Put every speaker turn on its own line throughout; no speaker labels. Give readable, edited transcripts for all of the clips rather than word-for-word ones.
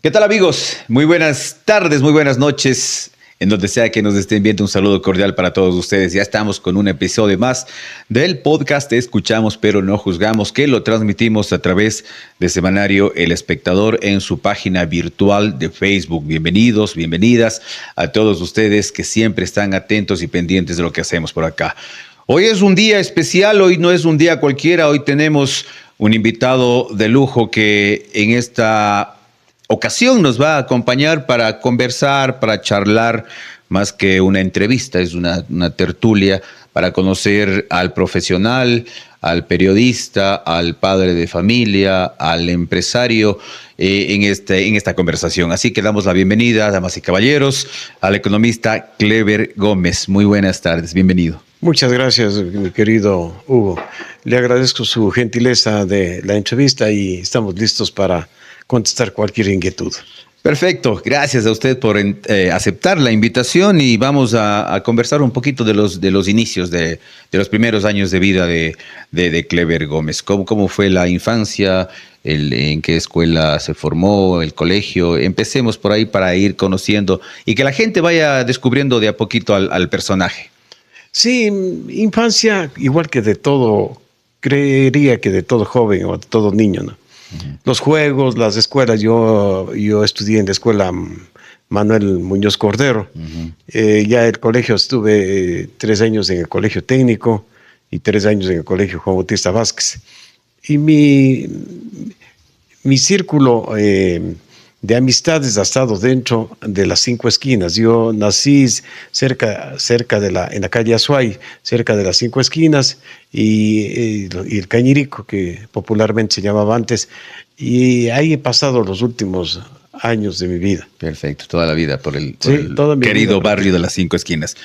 ¿Qué tal, amigos? Muy buenas tardes, muy buenas noches. En donde sea que nos estén viendo, un saludo cordial para todos ustedes. Ya estamos con un episodio más del podcast Escuchamos pero no juzgamos, que lo transmitimos a través de Semanario El Espectador en su página virtual de Facebook. Bienvenidos, bienvenidas a todos ustedes que siempre están atentos y pendientes de lo que hacemos por acá. Hoy es un día especial, hoy no es un día cualquiera, hoy tenemos un invitado de lujo que en esta ocasión nos va a acompañar para conversar, para charlar, más que una entrevista, es una tertulia para conocer al profesional, al periodista, al padre de familia, al empresario en esta conversación. Así que damos la bienvenida, damas y caballeros, al economista Clever Gómez. Muy buenas tardes, bienvenido.
Muchas gracias, mi querido Hugo. Le agradezco su gentileza de la entrevista y estamos listos para contestar cualquier inquietud. Perfecto,
gracias a usted por aceptar la invitación y vamos a conversar un poquito de los inicios de los primeros años de vida de Clever Gómez. ¿Cómo fue la infancia? ¿En qué escuela se formó? ¿El colegio? Empecemos por ahí para ir conociendo y que la gente vaya descubriendo de a poquito al personaje.
Sí, infancia, igual que de todo, creería que de todo joven o de todo niño, ¿no? Los juegos, las escuelas, yo estudié en la escuela Manuel Muñoz Cordero. Ya el colegio, estuve 3 años en el colegio técnico y 3 años en el colegio Juan Bautista Vázquez. Y mi círculo de amistades ha estado dentro de las 5 esquinas. Yo nací cerca en la calle Azuay, cerca de las 5 esquinas y el Cañirico, que popularmente se llamaba antes, y ahí he pasado los últimos años de mi vida.
Perfecto, toda la vida por el querido barrio de las 5 esquinas.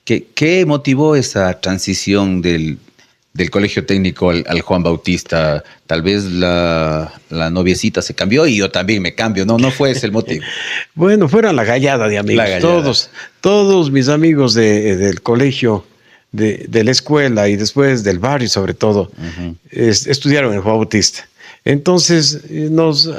¿Qué motivó esa transición del colegio técnico al Juan Bautista? Tal vez la noviecita se cambió y yo también me cambio. No fue ese el motivo.
Bueno, fuera la gallada de amigos. Todos mis amigos del colegio, de la escuela y después del barrio sobre todo, estudiaron en Juan Bautista. Entonces,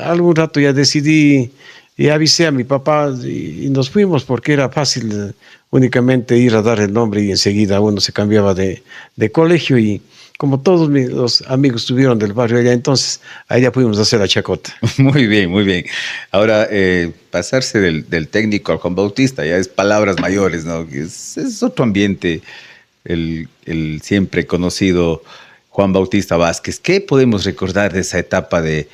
algún rato ya decidí y avisé a mi papá y nos fuimos porque era fácil únicamente ir a dar el nombre y enseguida uno se cambiaba de colegio, y como todos los amigos estuvieron del barrio allá, entonces allá fuimos a hacer la chacota.
Muy bien, muy bien. Ahora, pasarse del técnico al Juan Bautista ya es palabras mayores, ¿no? Es otro ambiente, el siempre conocido Juan Bautista Vázquez. ¿Qué podemos recordar de esa etapa de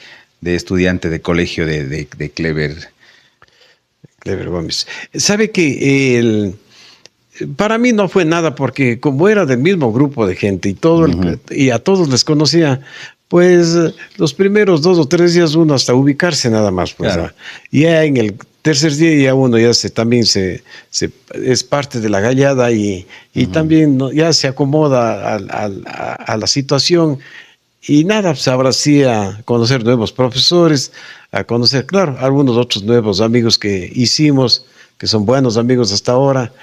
estudiante de colegio de Clever
Gómez? Sabe que para mí no fue nada, porque como era del mismo grupo de gente y a todos les conocía, pues los primeros 2 o 3 días uno hasta ubicarse nada más. Pues, claro. Ya en el tercer día ya uno ya también es parte de la gallada y también ya se acomoda a la situación. Y nada, pues ahora sí a conocer nuevos profesores, a conocer, claro, algunos otros nuevos amigos que hicimos, que son buenos amigos hasta ahora,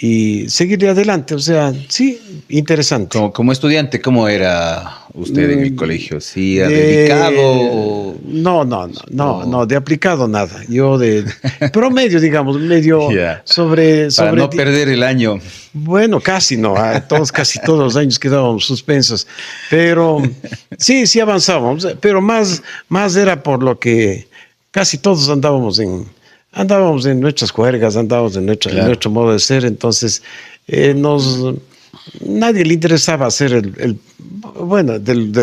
y seguir adelante. O sea, sí, interesante.
Como estudiante, ¿cómo era usted en el colegio? ¿Sí, dedicado?
No, de aplicado nada. Yo de promedio, digamos, medio sobre...
Para no perder el año.
Bueno, casi no, casi todos los años quedábamos suspensos, pero sí avanzábamos, pero más era por lo que casi todos andábamos en nuestras juergas, andábamos en nuestro modo de ser. Entonces nadie le interesaba ser del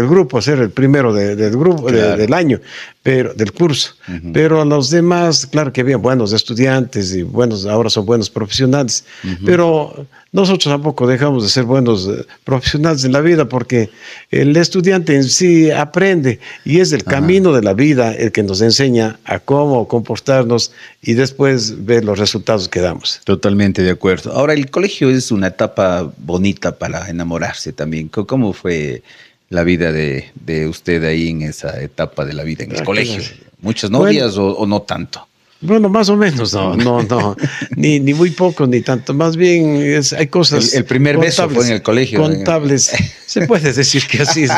grupo, ser el primero del grupo, claro, del año, pero del curso. Pero a los demás, claro que había buenos estudiantes y ahora son buenos profesionales, pero nosotros tampoco dejamos de ser buenos profesionales en la vida, porque el estudiante en sí aprende y es el camino de la vida el que nos enseña a cómo comportarnos y después ver los resultados que damos.
Totalmente de acuerdo. Ahora, el colegio es una etapa bonita para enamorarse también. ¿Cómo fue la vida de usted ahí en esa etapa de la vida en el colegio? ¿Muchas novias o no tanto?
Bueno, más o menos, no, ni muy poco, ni tanto. Más bien hay cosas.
El primer beso fue en el colegio.
Contables, se puede decir que así es.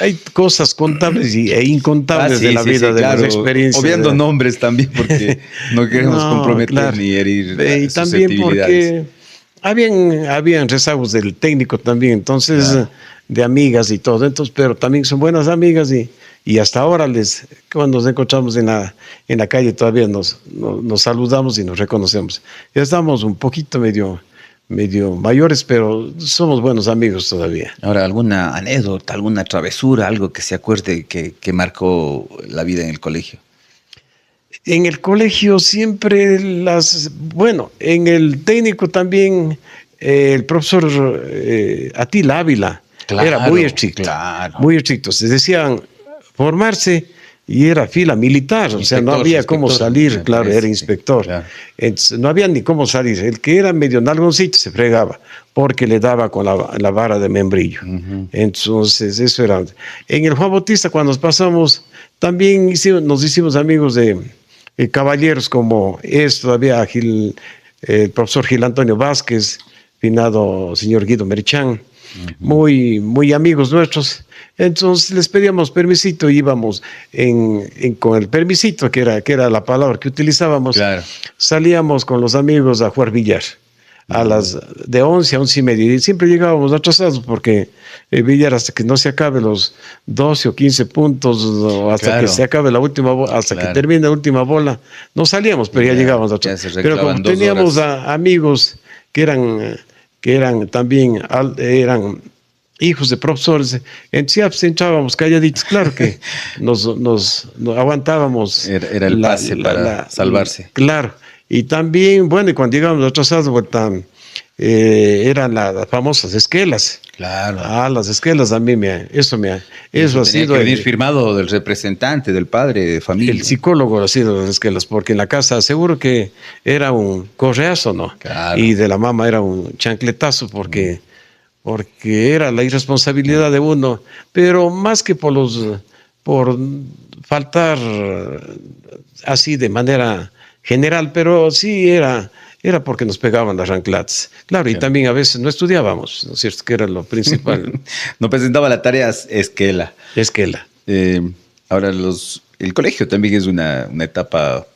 Hay cosas contables e incontables de la vida, de
claro.
las experiencias.
Obviando nombres también, porque no queremos comprometer
claro.
ni herir
Y también porque habían rezagos del técnico también, entonces,
claro,
de amigas y todo, entonces, pero también son buenas amigas y hasta ahora cuando nos encontramos en la calle todavía nos saludamos y nos reconocemos. Ya estamos un poquito medio mayores, pero somos buenos amigos todavía.
Ahora, ¿alguna anécdota, alguna travesura, algo que se acuerde que marcó la vida en el colegio?
En el colegio siempre bueno, en el técnico también el profesor Atila Ávila era muy estricto, muy estricto. Se decían formarse y era fila militar, o sea, no había cómo salir, claro, era inspector.
Claro.
Entonces, no había ni cómo salir. El que era medio nalgoncito se fregaba porque le daba con la vara de membrillo. Entonces, eso era. En el Juan Bautista, cuando nos pasamos, también nos hicimos amigos de caballeros como todavía el profesor Gil Antonio Vázquez, finado señor Guido Merchán, muy, muy amigos nuestros. Entonces les pedíamos permisito y íbamos con el permisito, que era la palabra que utilizábamos,
claro,
salíamos con los amigos a jugar billar. De 11 a 11 y media, y siempre llegábamos atrasados porque el billar, hasta que no se acabe los 12 o 15 puntos, o hasta que se acabe la última bola, hasta que termine la última bola, no salíamos, pero ya llegábamos atrasados. Pero como teníamos amigos que eran también eran hijos de profesores, entonces entrábamos calladitos, claro que nos aguantábamos.
Era el pase para salvarse.
Claro. Y también, bueno, y cuando llegamos atrasados, eran las famosas esquelas.
Claro.
Las esquelas a mí eso ha sido.
Que venir firmado del representante, del padre de familia.
El psicólogo ha sido las esquelas, porque en la casa seguro que era un correazo, ¿no?
Claro.
Y de la mamá era un chancletazo, porque era la irresponsabilidad de uno, pero más que por faltar así de manera general, pero sí era porque nos pegaban las ranclatas. Claro, y también a veces no estudiábamos, ¿no es cierto? Que era lo principal.
No presentaba la tarea esquela. Ahora, el colegio también es una etapa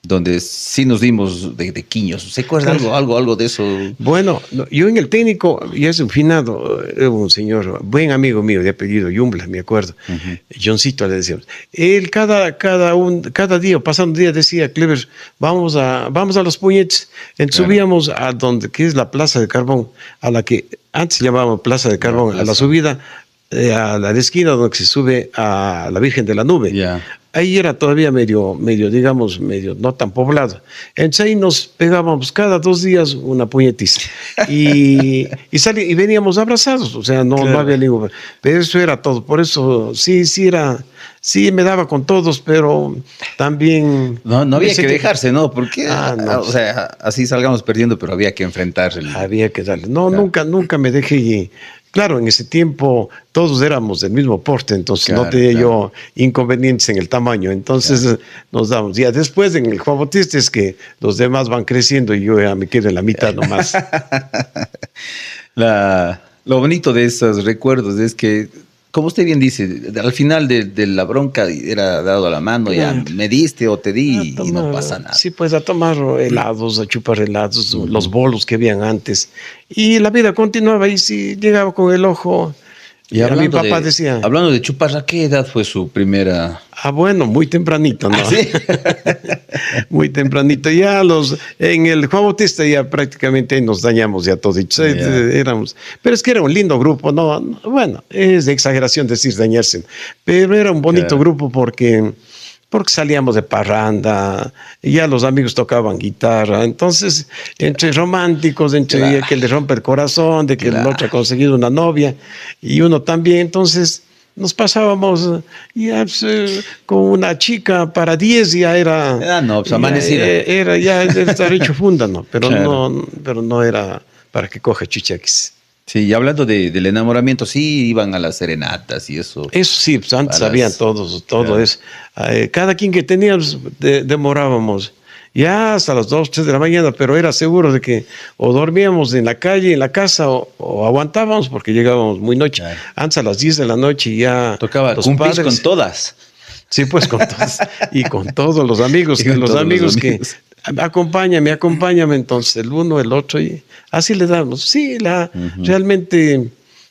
donde sí nos dimos de quiños. ¿Se acuerda algo de eso?
Bueno, yo en el técnico, ya es un finado, un señor, buen amigo mío de apellido Yumbla, me acuerdo, Johncito le decíamos. Él cada día, pasando día, decía, Clever, vamos a los puñetes. Subíamos a que es la Plaza de Carbón, a la que antes se llamaba Plaza de Carbón, a la subida, a la esquina donde se sube a la Virgen de la Nube. Ahí era todavía medio, digamos, no tan poblado. Entonces ahí nos pegábamos cada 2 días una puñetiza. Y veníamos abrazados, o sea, no había ningún. Pero eso era todo. Por eso sí me daba con todos, pero también.
No había que dejarse, ¿no? Porque, o sea, así salgamos perdiendo, pero había que enfrentarse.
Había que darle. No, nunca me dejé. Claro, en ese tiempo todos éramos del mismo porte, entonces no tenía yo inconvenientes en el tamaño, entonces nos damos. Ya después en el Juan Bautista es que los demás van creciendo y yo ya me quedo en la mitad nomás.
Lo bonito de esos recuerdos es que, como usted bien dice, al final de la bronca era dado a la mano, ya me diste o te di y no pasa nada.
Sí, pues a tomar helados, a chupar helados, los bolos que habían antes. Y la vida continuaba y sí llegaba con el ojo. Y mi papá decía...
Hablando de chupar, ¿a qué edad fue su primera...?
Bueno, muy tempranito, ¿no?
¿Sí?
Muy tempranito. Ya en el Juan Bautista ya prácticamente nos dañamos ya todos. Éramos, pero es que era un lindo grupo, ¿no? Bueno, es de exageración decir dañarse, pero era un bonito grupo porque salíamos de parranda, y ya los amigos tocaban guitarra, entonces entre románticos, entre que le rompe el corazón, de que el otro ha conseguido una novia, y uno también, entonces nos pasábamos ya, con una chica para 10, ya era...
no, pues amanecida.
Era estar hecho funda, ¿no? Pero no era para que coja chichaquis.
Sí, y hablando del enamoramiento, sí iban a las serenatas y eso.
Eso sí, pues antes
A las-
sabían todos, todo
claro.
eso. Cada quien que teníamos demorábamos ya hasta las 2, 3 de la mañana, pero era seguro de que o dormíamos en la calle, en la casa, o aguantábamos porque llegábamos muy noche.
Claro.
Antes a las 10 de la noche ya
Tocaba,
los
cumplís
padres,
con todas.
sí, pues con todos, y con todos los amigos,
Y con
los
todos los
amigos que
amigos.
acompáñame, entonces el uno, el otro, y así le damos. Sí, realmente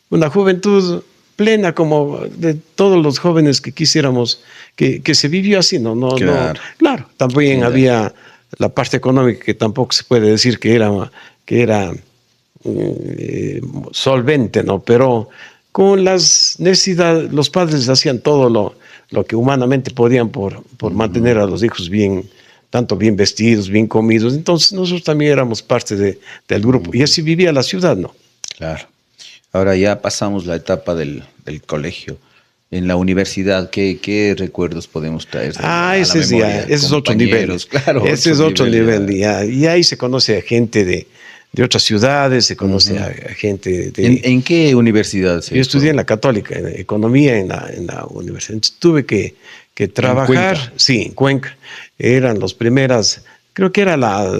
una juventud plena como de todos los jóvenes que quisiéramos, que se vivió así,
Claro.
claro, también
Claro.
había la parte económica que tampoco se puede decir que era solvente, ¿no? Pero con las necesidades, los padres hacían todo lo que humanamente podían por mantener a los hijos bien, tanto bien vestidos, bien comidos. Entonces nosotros también éramos parte del grupo y así vivía la ciudad, ¿no?
Claro. Ahora ya pasamos la etapa del colegio. En la universidad, ¿qué recuerdos podemos traer?
Ese es otro nivel.
Claro,
Ese es otro nivel. Y ahí se conoce a gente de otras ciudades, se conoce a gente de...
¿En qué universidad?
Yo estudié en la Católica, en economía en la universidad. Entonces, tuve que trabajar,
Cuenca?
sí, en Cuenca. Eran las primeras, creo que era la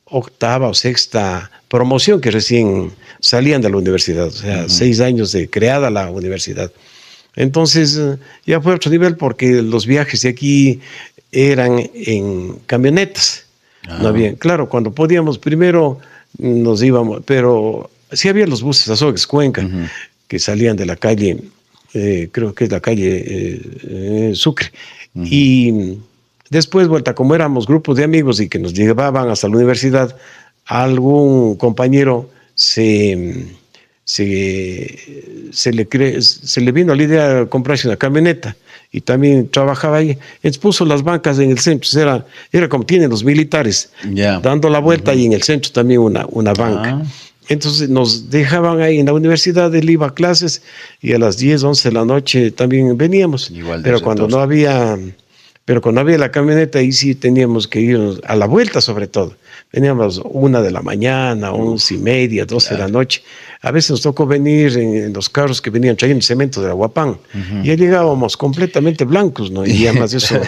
octava o sexta promoción que recién salían de la universidad, o sea, 6 años de creada la universidad. Entonces, ya fue a otro nivel porque los viajes de aquí eran en camionetas. No había, claro, cuando podíamos, primero nos íbamos, pero sí había los buses Azogues Cuenca que salían de la calle, creo que es la calle Sucre. Y después, vuelta, como éramos grupos de amigos y que nos llevaban hasta la universidad, algún compañero se le vino la idea de comprarse una camioneta y también trabajaba ahí. Entonces puso las bancas en el centro, era como tienen los militares, dando la vuelta y en el centro también una banca. Entonces nos dejaban ahí en la universidad, él iba a clases y a las 10, 11 de la noche también veníamos. Pero cuando no había la camioneta, ahí sí teníamos que ir a la vuelta sobre todo. Veníamos 1 de la mañana, 11:30, 12 de la noche. A veces nos tocó venir en los carros que venían trayendo cemento de Aguapán. Y ya llegábamos completamente blancos, ¿no? Y además eso...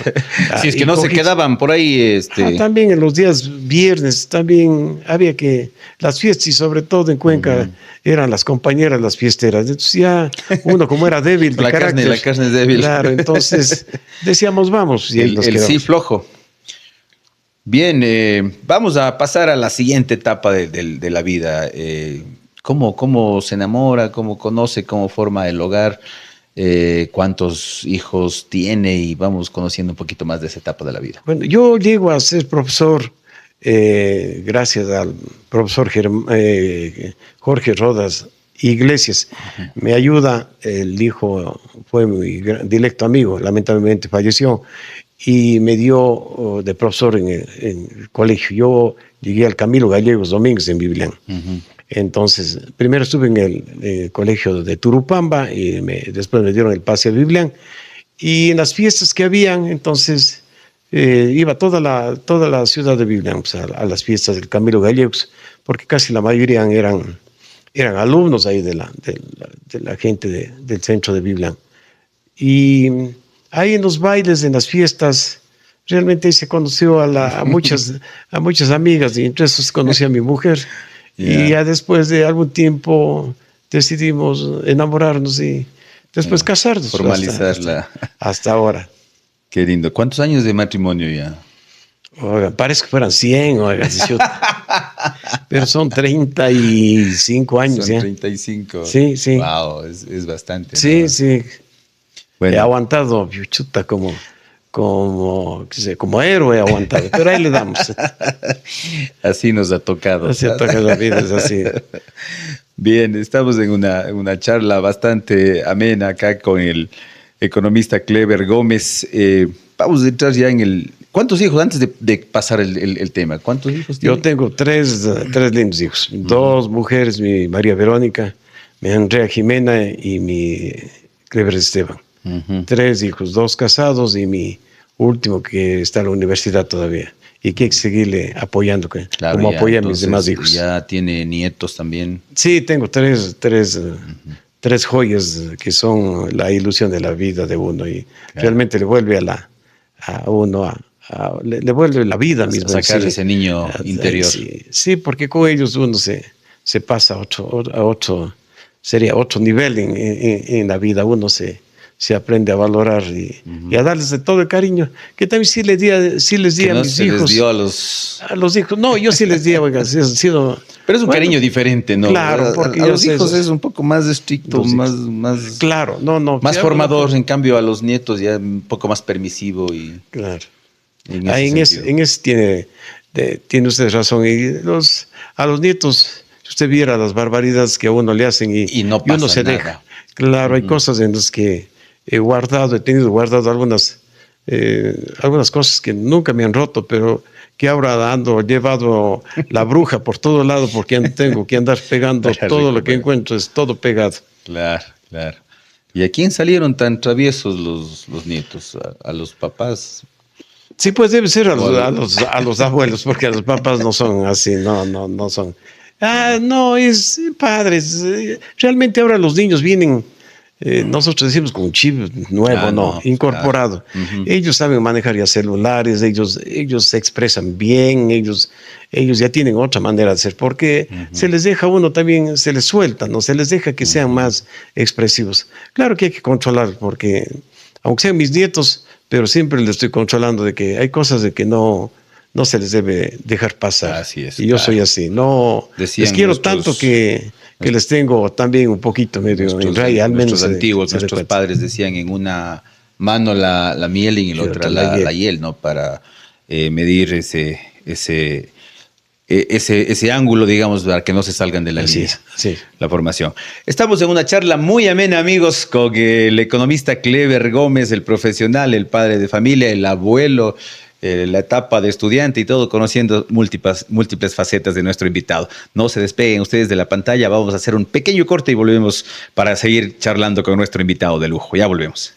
Si es que no se quedaban por ahí...
también en los días viernes, también había que... Las fiestas, y sobre todo en Cuenca, eran las compañeras las fiesteras. Entonces ya uno como era débil de carácter...
La carne es débil.
Claro, entonces decíamos, vamos. Y
el sí flojo. Bien, vamos a pasar a la siguiente etapa de la vida. ¿Cómo se enamora? ¿Cómo conoce? ¿Cómo forma el hogar? ¿Cuántos hijos tiene? Y vamos conociendo un poquito más de esa etapa de la vida.
Bueno, yo llego a ser profesor gracias al profesor Jorge Rodas Iglesias. Me ayuda, el hijo fue mi directo amigo, lamentablemente falleció, y me dio de profesor en el colegio. Yo llegué al Camilo Gallegos Domínguez en Biblián. Entonces, primero estuve en el colegio de Turupamba y después me dieron el pase a Biblián. Y en las fiestas que habían, entonces iba toda la ciudad de Biblián pues, a las fiestas del Camilo Gallegos, porque casi la mayoría eran alumnos ahí de la gente del centro de Biblián. Y ahí en los bailes, en las fiestas, realmente se conoció a muchas amigas, y entre esos conocí a mi mujer. Y ya después de algún tiempo decidimos enamorarnos y después casarnos.
Formalizarla.
Hasta ahora.
Qué lindo. ¿Cuántos años de matrimonio ya?
Oiga, parece que fueran 100, oiga, pero son 35 años.
Son
ya.
35.
Sí, sí.
Wow, es bastante.
Sí,
¿no?
sí.
Bueno.
He aguantado, chuta, como héroe he aguantado, pero ahí le damos.
Así nos ha tocado.
Así toca la vida, es así.
Bien, estamos en una charla bastante amena acá con el economista Clever Gómez. Vamos a entrar ya en el... ¿Cuántos hijos, antes de pasar el tema, cuántos hijos tiene?
Yo tengo tres lindos hijos, 2 mujeres, mi María Verónica, mi Andrea Jimena y mi Clever Esteban. 3 hijos, 2 casados y mi último que está en la universidad todavía. y que hay que seguirle apoyando,
Claro,
como
ya,
apoyé a mis
entonces,
demás hijos.
Ya tiene nietos también.
Sí, tengo tres joyas que son la ilusión de la vida de uno y
Claro.
realmente le vuelve a uno le vuelve la vida misma.
Sacar
Sí.
ese niño interior.
Sí, porque con ellos uno se pasa sería otro nivel en la vida. Uno se aprende a valorar y a darles de todo el cariño. Que también sí les di a mis hijos.
Les dio a los
hijos. No, yo sí les di, oiga, sí, ha sido.
Pero es un cariño diferente, ¿no?
Claro, porque
a los hijos es un poco más estricto, más
claro, no.
Más formador, en cambio a los nietos ya un poco más permisivo y.
Claro.
En
ese tiene usted razón. Y a los nietos, si usted viera las barbaridades que a uno le hacen y uno se deja. Claro, hay cosas en las que he tenido guardado algunas cosas que nunca me han roto, pero que ahora ando llevado la bruja por todo lado porque tengo que andar pegando todo lo que encuentro, es todo pegado.
Claro. ¿Y a quién salieron tan traviesos los nietos? ¿A los papás?
Sí, pues debe ser a los abuelos, porque a los papás no son así, no son. No, es padres. Realmente ahora los niños vienen, nosotros decimos con un chip nuevo, incorporado.
Claro.
Ellos saben manejar ya celulares, ellos se expresan bien, ellos ya tienen otra manera de ser, porque se les deja a uno también, se les suelta, ¿no? Se les deja que sean más expresivos. Claro que hay que controlar, porque aunque sean mis nietos, pero siempre les estoy controlando de que hay cosas de que no se les debe dejar pasar.
Así es.
Y yo soy así. No, les quiero tanto que les tengo también un poquito medio en raya. Al menos
nuestros padres decían en una mano la miel y en la otra la hiel, ¿no? Para medir ese ángulo, digamos, para que no se salgan de la línea.
Sí.
La formación. Estamos en una charla muy amena, amigos, con el economista Cleber Gómez, el profesional, el padre de familia, el abuelo, la etapa de estudiante y todo, conociendo múltiples facetas de nuestro invitado. No se despeguen ustedes de la pantalla, vamos a hacer un pequeño corte y volvemos para seguir charlando con nuestro invitado de lujo. Ya volvemos.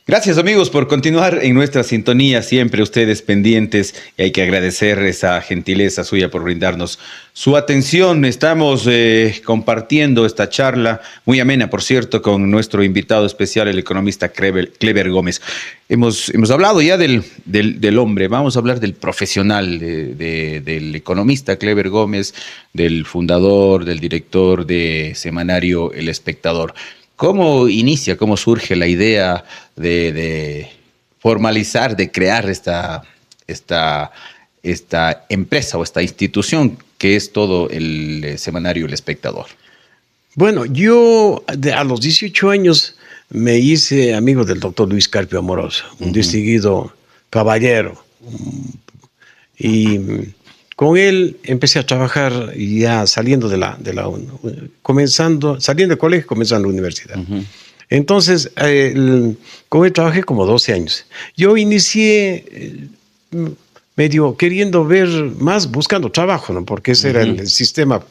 Gracias, amigos, por continuar en nuestra sintonía, siempre ustedes pendientes, y hay que agradecer esa gentileza suya por brindarnos su atención. Estamos compartiendo esta charla, muy amena, por cierto, con nuestro invitado especial, el economista Cleber Gómez. Hemos hablado ya del hombre, vamos a hablar del profesional, del economista Cleber Gómez, del fundador, del director de semanario El Espectador. ¿Cómo inicia, cómo surge la idea de formalizar, de crear esta empresa o esta institución que es todo el semanario El Espectador?
Bueno, yo a los 18 años me hice amigo del doctor Luis Carpio Amoroso, un distinguido caballero. Y con él empecé a trabajar ya saliendo saliendo del colegio, comenzando la universidad. Entonces, con él trabajé como 12 años. Yo inicié medio queriendo ver más, buscando trabajo, ¿no? Porque ese era el sistema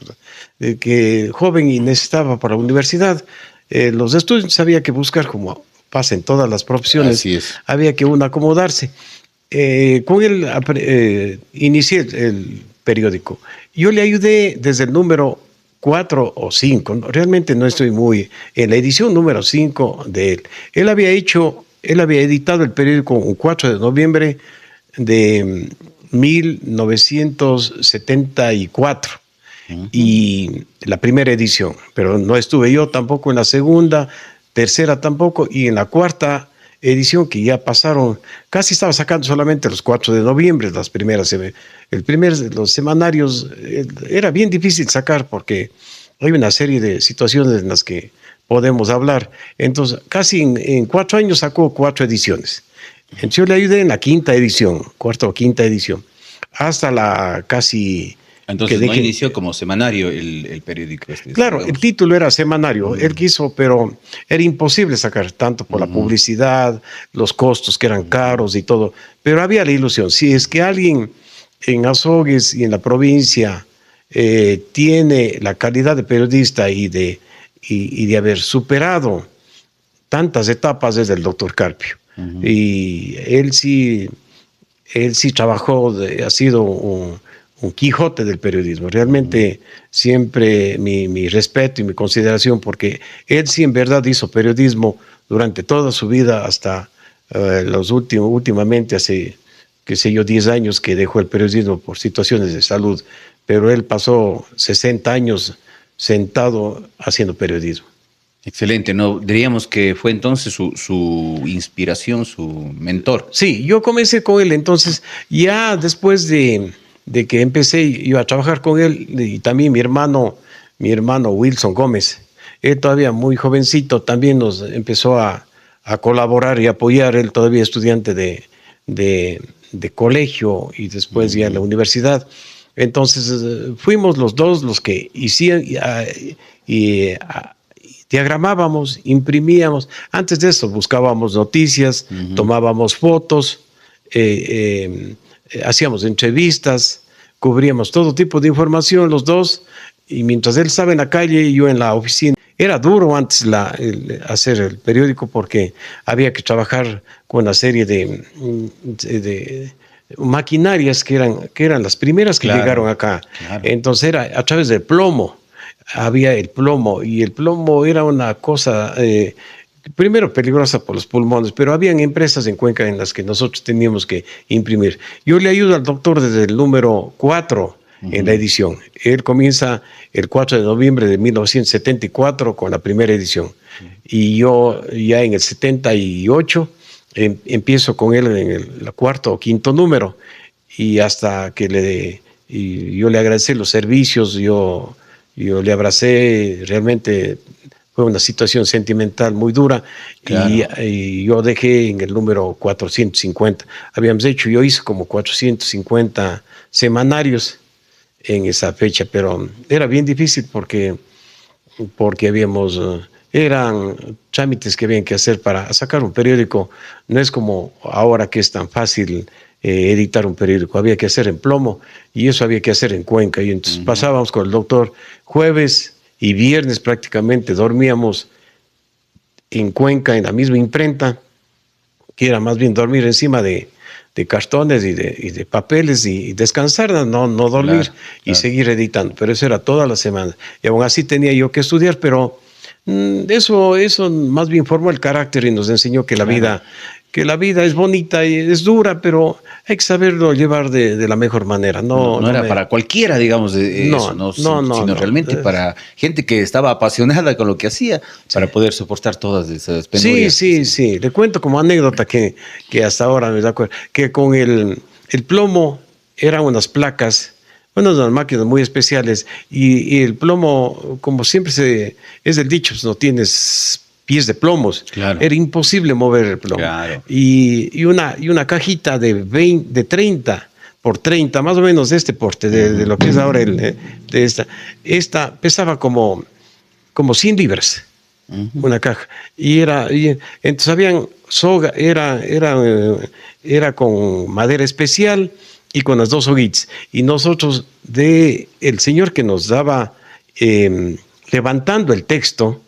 que joven y necesitaba para la universidad. Los estudiantes había que buscar, como pasa en todas las profesiones,
Así es.
había que uno acomodarse. Con él inicié el periódico. Yo le ayudé desde el número 4 o 5, ¿no? Realmente no estoy muy en la edición número 5 de él. Él había editado el periódico un 4 de noviembre de 1974. y la primera edición, pero no estuve yo tampoco en la segunda, tercera tampoco, y en la cuarta edición que ya pasaron, casi estaba sacando solamente los 4 de noviembre, las primeras, los semanarios, era bien difícil sacar porque hay una serie de situaciones en las que podemos hablar. Entonces, casi en 4 años sacó 4 ediciones. Entonces, yo le ayudé en la quinta edición, cuarta o quinta edición, hasta la casi...
Entonces no inició como semanario el periódico.
Claro,
digamos.
el título era semanario, él quiso, pero era imposible sacar tanto por la publicidad, los costos que eran caros y todo, pero había la ilusión, si es que alguien en Azogues y en la provincia tiene la calidad de periodista y de haber superado tantas etapas desde el doctor Carpio, y él sí trabajó, ha sido un Quijote del periodismo. Realmente siempre mi respeto y mi consideración, porque él sí en verdad hizo periodismo durante toda su vida hasta últimamente hace, qué sé yo, 10 años que dejó el periodismo por situaciones de salud, pero él pasó 60 años sentado haciendo periodismo.
Excelente, ¿no? Diríamos que fue entonces su inspiración, su mentor.
Sí, yo comencé con él, entonces ya después de que empecé yo a trabajar con él, y también mi hermano Wilson Gómez, él todavía muy jovencito, también nos empezó a colaborar y apoyar, él todavía estudiante de colegio y después ya en la universidad. Entonces fuimos los dos los que hicieron diagramábamos, imprimíamos. Antes de eso buscábamos noticias, tomábamos fotos, hacíamos entrevistas, cubríamos todo tipo de información los dos, y mientras él estaba en la calle y yo en la oficina. Era duro antes hacer el periódico porque había que trabajar con una serie de maquinarias que eran las primeras que llegaron acá. Claro. Entonces era a través del plomo. Había el plomo, y el plomo era una cosa, primero peligrosa por los pulmones, pero habían empresas en Cuenca en las que nosotros teníamos que imprimir. Yo le ayudo al doctor desde el número 4 en la edición. Él comienza el 4 de noviembre de 1974 con la primera edición. Y yo ya en el 78 empiezo con él en el cuarto o quinto número, y hasta que yo le agradecí los servicios, yo le abracé, realmente fue una situación sentimental muy dura. Claro. Y yo dejé en el número 450. Yo hice como 450 semanarios en esa fecha, pero era bien difícil porque eran trámites que habían que hacer para sacar un periódico. No es como ahora que es tan fácil editar un periódico, había que hacer en plomo, y eso había que hacer en Cuenca, y entonces pasábamos con el doctor jueves y viernes, prácticamente dormíamos en Cuenca en la misma imprenta, que era más bien dormir encima de cartones y de papeles, y descansar, no dormir, claro. Y seguir editando, pero eso era toda la semana, y aún así tenía yo que estudiar, pero eso más bien formó el carácter y nos enseñó que la vida es bonita y es dura, pero hay que saberlo llevar de la mejor manera.
No era para cualquiera, digamos, sino realmente para gente que estaba apasionada con lo que hacía, para poder soportar todas esas penurias.
Sí. Le cuento como anécdota que hasta ahora me da cuenta, que con el plomo eran unas placas, unas máquinas muy especiales, y el plomo, como siempre es el dicho, no tienes pies de plomos, claro. Era imposible mover el plomo. Claro. Y una cajita de 30 por 30, más o menos de este porte, de lo que es ahora esta pesaba como 100 libras, una caja. Y entonces habían soga, era con madera especial y con las 2 soguitas. Y nosotros, el señor que nos daba levantando el texto,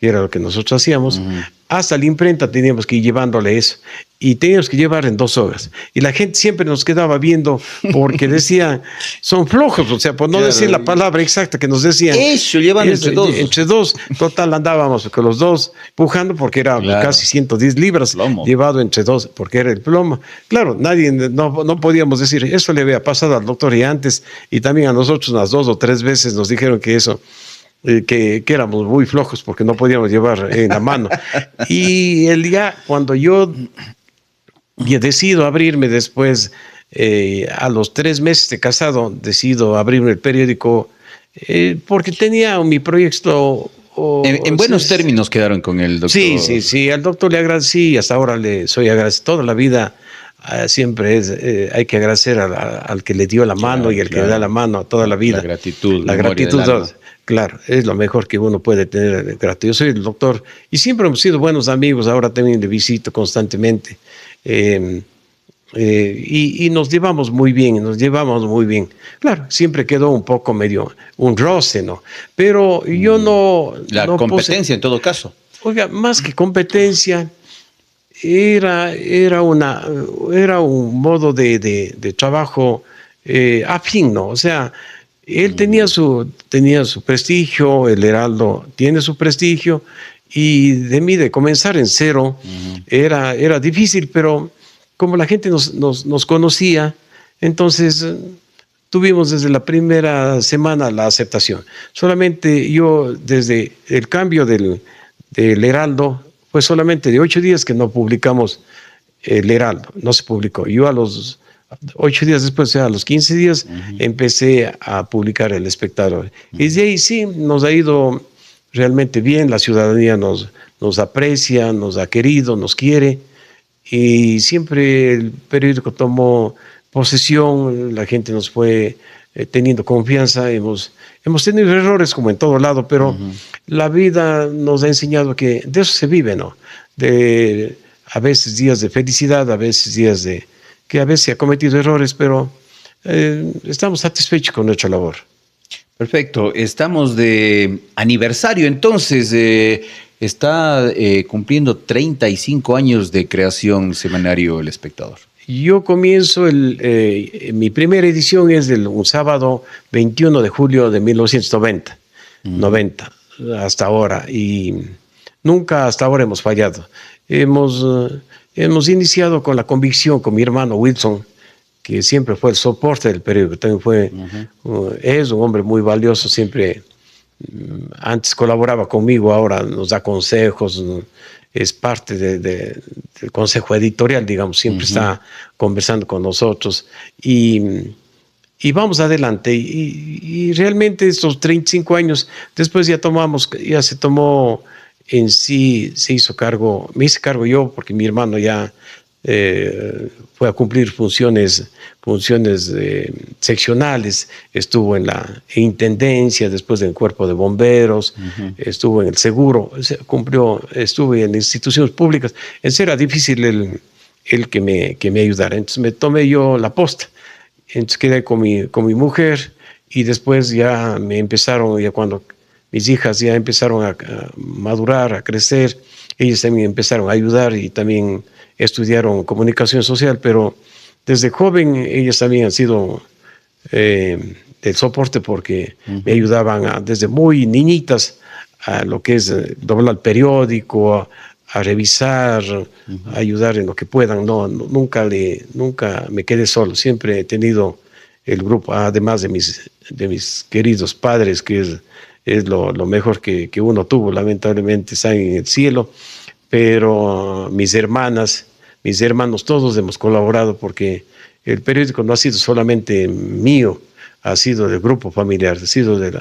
que era lo que nosotros hacíamos, hasta la imprenta teníamos que ir llevándole eso. y teníamos que llevar en 2 horas. Y la gente siempre nos quedaba viendo porque decían, son flojos, o sea, por no decir la palabra exacta que nos decían.
Eso, llevan entre dos.
Entre 2. Total, andábamos con los 2 pujando porque era casi 110 libras
plomo.
Llevado entre 2, porque era el plomo. Claro, no podíamos decir, eso le había pasado al doctor y antes, y también a nosotros unas 2 o 3 veces nos dijeron que eso, que éramos muy flojos porque no podíamos llevar en la mano. Y el día cuando yo decido abrirme después, a los 3 meses de casado, decido abrirme el periódico porque tenía mi proyecto.
En buenos términos quedaron con el doctor.
Sí, al doctor le agradecí y hasta ahora le soy agradecido. Toda la vida siempre hay que agradecer al que le dio la mano y al que le da la mano toda la vida.
La gratitud.
La gratitud, claro, es lo mejor que uno puede tener. Gratitud. Yo soy el doctor y siempre hemos sido buenos amigos, ahora también le visito constantemente. Y nos llevamos muy bien. Claro, siempre quedó un poco medio un roce, ¿no? Pero yo no...
La
no
competencia en todo caso.
Oiga, más que competencia, era un modo de trabajo afín, ¿no? O sea, él tenía su prestigio, el Heraldo tiene su prestigio, y de comenzar en cero era difícil, pero como la gente nos conocía, entonces tuvimos desde la primera semana la aceptación. Solamente yo, desde el cambio del Heraldo, fue solamente de 8 días que no publicamos el Heraldo, no se publicó. Yo a los 8 días después, o sea, a los 15 días, empecé a publicar El Espectador. Y de ahí sí, nos ha ido realmente bien, la ciudadanía nos aprecia, nos ha querido, nos quiere, y siempre el periódico tomó posesión, la gente nos fue teniendo confianza, hemos tenido errores como en todo lado, pero la vida nos ha enseñado que de eso se vive, ¿no? A veces días de felicidad, a veces días que a veces se ha cometido errores, pero estamos satisfechos con nuestra labor.
Perfecto, estamos de aniversario, entonces está cumpliendo 35 años de creación semanario El Espectador.
Yo comienzo, mi primera edición es un sábado 21 de julio de 1990, 90, hasta ahora, y nunca hasta ahora hemos fallado. Hemos iniciado con la convicción con mi hermano Wilson, que siempre fue el soporte del periódico, también es un hombre muy valioso, siempre, antes colaboraba conmigo, ahora nos da consejos, es parte del consejo editorial, digamos, siempre está conversando con nosotros y vamos adelante. Y realmente estos 35 años, después ya se tomó en sí, me hice cargo yo, porque mi hermano ya fue a cumplir funciones seccionales, estuvo en la intendencia, después en el cuerpo de bomberos, estuvo en el seguro, estuve en instituciones públicas. Entonces era difícil el que me ayudara. Entonces me tomé yo la posta. Entonces quedé con mi mujer, y después ya cuando mis hijas ya empezaron a madurar, a crecer, ellas también empezaron a ayudar y también estudiaron comunicación social, pero desde joven ellas también han sido del soporte, porque me ayudaban desde muy niñitas a lo que es doblar el periódico, a revisar, a ayudar en lo que puedan. Nunca me quedé solo, siempre he tenido el grupo, además de mis queridos padres, que es lo mejor que uno tuvo. Lamentablemente están en el cielo, pero mis hermanos, todos hemos colaborado, porque el periódico no ha sido solamente mío, ha sido del grupo familiar, ha sido de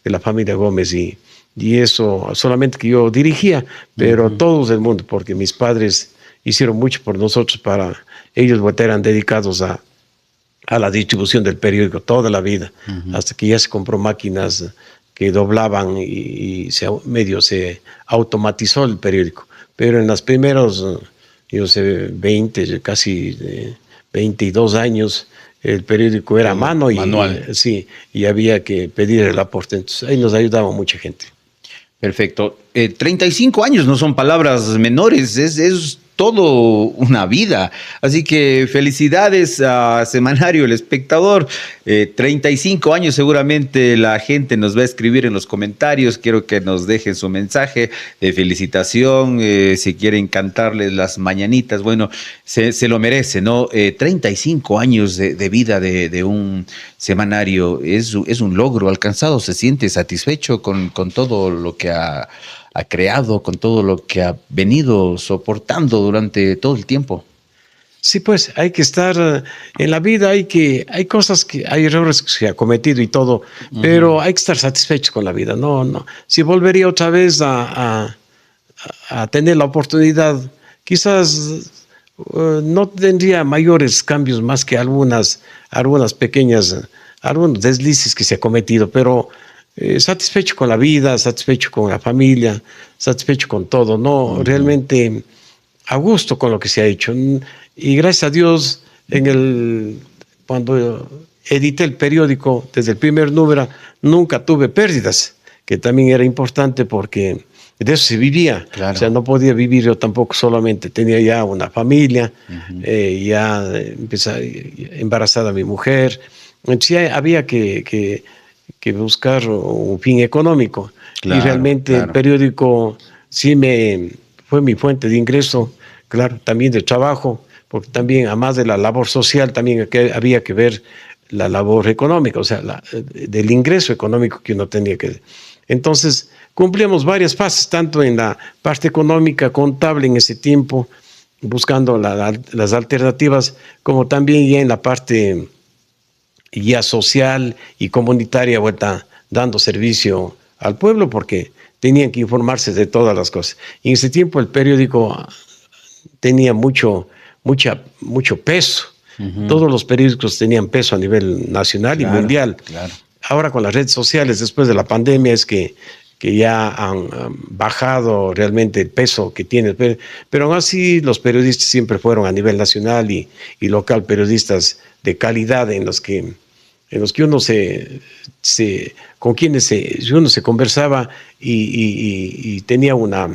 la familia Gómez, y eso solamente que yo dirigía, pero todos del mundo, porque mis padres hicieron mucho por nosotros, ellos eran dedicados a la distribución del periódico toda la vida, hasta que ya se compró máquinas que doblaban y medio se automatizó el periódico. Pero en los primeros, yo sé, casi 22 años, el periódico era a mano
manual.
Y había que pedir el aporte. Entonces ahí nos ayudaba mucha gente.
Perfecto. 35 años no son palabras menores, es todo una vida. Así que felicidades a Semanario El Espectador. 35 años seguramente la gente nos va a escribir en los comentarios. Quiero que nos dejen su mensaje de felicitación, si quieren cantarles las mañanitas. Bueno, se lo merece, ¿no? 35 años de vida de un semanario es un logro alcanzado. Se siente satisfecho con todo lo que ha creado, con todo lo que ha venido soportando durante todo el tiempo.
Sí, pues hay que estar en la vida, hay cosas hay errores que se ha cometido y todo, pero hay que estar satisfecho con la vida. No. Si volvería otra vez a tener la oportunidad, quizás no tendría mayores cambios más que algunas pequeñas, algunos deslices que se ha cometido, pero satisfecho con la vida, satisfecho con la familia, satisfecho con todo, ¿no? Realmente a gusto con lo que se ha hecho. Y gracias a Dios, cuando edité el periódico, desde el primer número, nunca tuve pérdidas, que también era importante porque de eso se vivía.
Claro.
O sea, no podía vivir yo tampoco solamente, tenía ya una familia, ya embarazada mi mujer. Entonces ya había que buscar un fin económico.
Claro,
y realmente el periódico sí fue mi fuente de ingreso, claro, también de trabajo, porque también, además de la labor social, también había que ver la labor económica, o sea, del ingreso económico que uno tenía que... Entonces, cumplíamos varias fases, tanto en la parte económica, contable en ese tiempo, buscando las alternativas, como también ya en la parte ya social y comunitaria, vuelta dando servicio al pueblo, porque tenían que informarse de todas las cosas. Y en ese tiempo el periódico tenía mucho peso. Todos los periódicos tenían peso a nivel nacional y mundial.
Claro.
Ahora con las redes sociales, después de la pandemia, es que ya han bajado realmente el peso que tiene. Pero aún así los periodistas siempre fueron a nivel nacional y local, periodistas de calidad en los que uno con quienes uno se conversaba y tenía una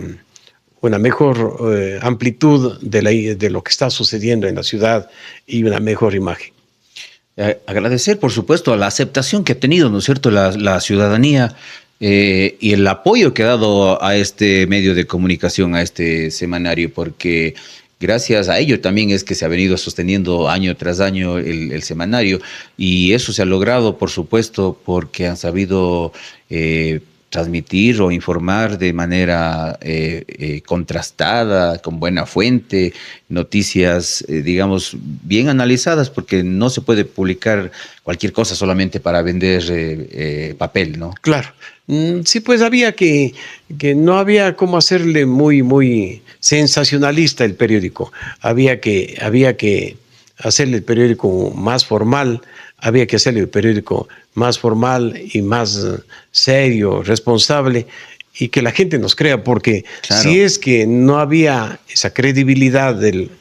mejor amplitud de lo que está sucediendo en la ciudad y una mejor imagen.
Agradecer, por supuesto, a la aceptación que ha tenido, ¿no es cierto?, la ciudadanía y el apoyo que ha dado a este medio de comunicación, a este semanario, porque gracias a ello también es que se ha venido sosteniendo año tras año el semanario, y eso se ha logrado, por supuesto, porque han sabido transmitir o informar de manera contrastada, con buena fuente, noticias, digamos, bien analizadas, porque no se puede publicar cualquier cosa solamente para vender papel, ¿no?
Claro. Sí, pues había que no había cómo hacerle muy sensacionalista el periódico. Había que hacerle el periódico más formal, había que hacerle el periódico más formal y más serio, responsable, y que la gente nos crea, porque si es que no había esa credibilidad del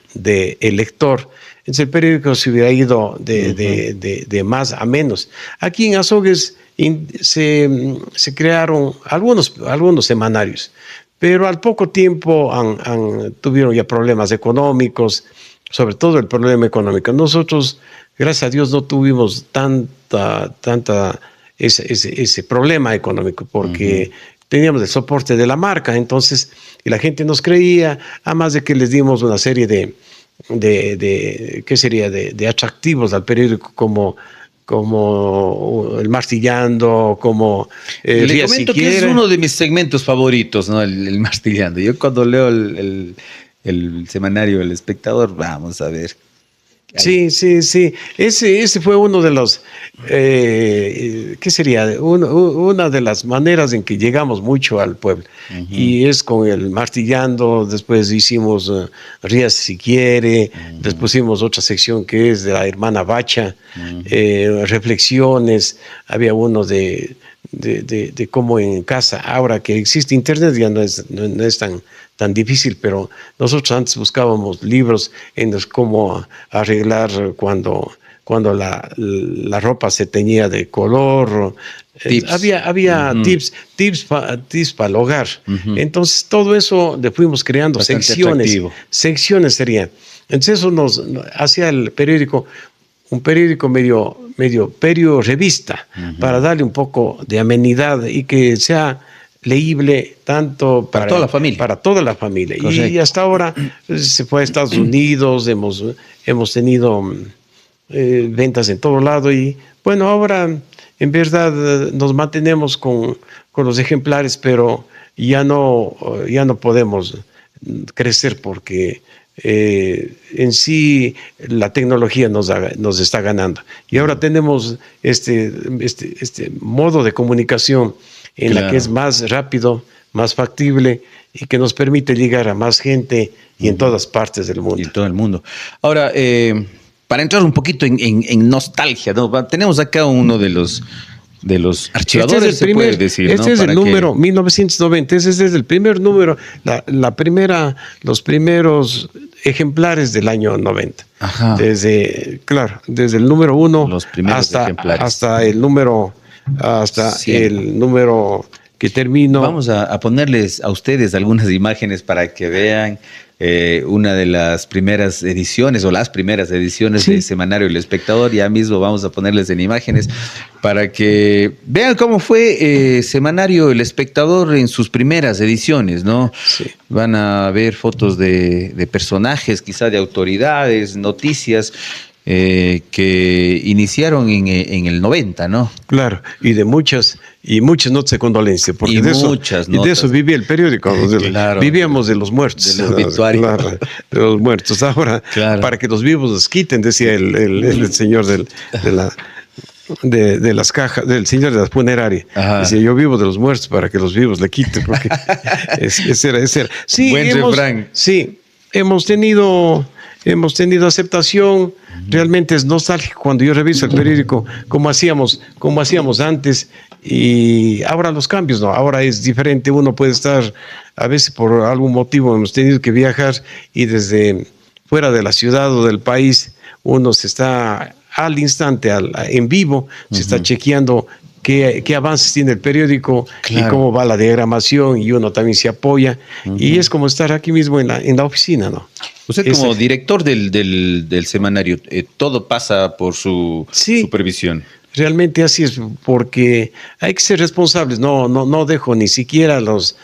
lector, entonces el periódico se hubiera ido de más a menos. Aquí en Azogues se crearon algunos semanarios, pero al poco tiempo tuvieron ya problemas económicos, sobre todo el problema económico. Nosotros, gracias a Dios, no tuvimos ese problema económico, porque teníamos el soporte de la marca, entonces, y la gente nos creía, además de que les dimos una serie de atractivos al periódico, como el Martillando, como
Le comento que es uno de mis segmentos favoritos, ¿no? El Martillando. Yo cuando leo el semanario El Espectador, vamos a ver.
Sí. Ese fue uno de los, ¿qué sería? Una de las maneras en que llegamos mucho al pueblo. Y es con el Martillando, después hicimos Rías si quiere, después hicimos otra sección que es de la hermana Bacha, reflexiones, había uno de cómo en casa, ahora que existe internet ya no es tan difícil, pero nosotros antes buscábamos libros en los cómo arreglar cuando cuando la ropa se teñía de color.
Tips.
Había tips para el hogar. Entonces, todo eso le fuimos creando
Bastante
secciones.
atractivo.
Secciones serían. Entonces, eso nos hacía el periódico, un periódico medio revista, para darle un poco de amenidad y que sea leíble tanto
Para toda la familia.
Para toda la familia.
Correcto.
Y hasta ahora se fue a Estados Unidos, hemos tenido ventas en todo lado y bueno, ahora en verdad nos mantenemos con los ejemplares, pero ya no podemos crecer porque en sí la tecnología nos está ganando. Y ahora tenemos este modo de comunicación en la que es más rápido, más factible y que nos permite llegar a más gente y en todas partes del mundo.
Y en todo el mundo. Ahora, para entrar un poquito en nostalgia, ¿no? Tenemos acá uno de los archivadores, se puede decir,
este
¿no?
es el número 1990, ese es el primer número, los primeros ejemplares del año 90.
Ajá.
Desde el número 1
Los primeros ejemplares.
hasta el número que termino.
Vamos a ponerles a ustedes algunas imágenes para que vean una de las primeras ediciones o las primeras ediciones
Sí.
de Semanario El Espectador. Ya mismo vamos a ponerles en imágenes para que vean cómo fue Semanario El Espectador en sus primeras ediciones, ¿no?
Sí.
Van a ver fotos de personajes, quizá de autoridades, noticias que iniciaron en el 90, ¿no?
Claro, y muchas notas de condolencia, porque
Y
de
muchas
de eso vivía el periódico.
Claro.
Vivíamos de los muertos.
Del obituario.
Claro, de los muertos. Ahora,
Claro.
para que los vivos los quiten, decía el señor de las cajas, del señor de la funeraria.
Ajá.
Decía, yo vivo de los muertos para que los vivos le quiten, porque ese era. Sí,
Buen refrán.
Sí, hemos tenido aceptación. Realmente es nostálgico cuando yo reviso el periódico, como hacíamos antes, y ahora los cambios, ¿no? Ahora es diferente, uno puede estar, a veces por algún motivo hemos tenido que viajar y desde fuera de la ciudad o del país, uno se está al instante, en vivo, se está chequeando qué avances tiene el periódico. Claro. Y cómo va la diagramación, y uno también se apoya, y es como estar aquí mismo en la oficina, ¿no?
Usted como director del semanario, todo pasa por su supervisión.
Realmente así es, porque hay que ser responsables. No dejo ni siquiera las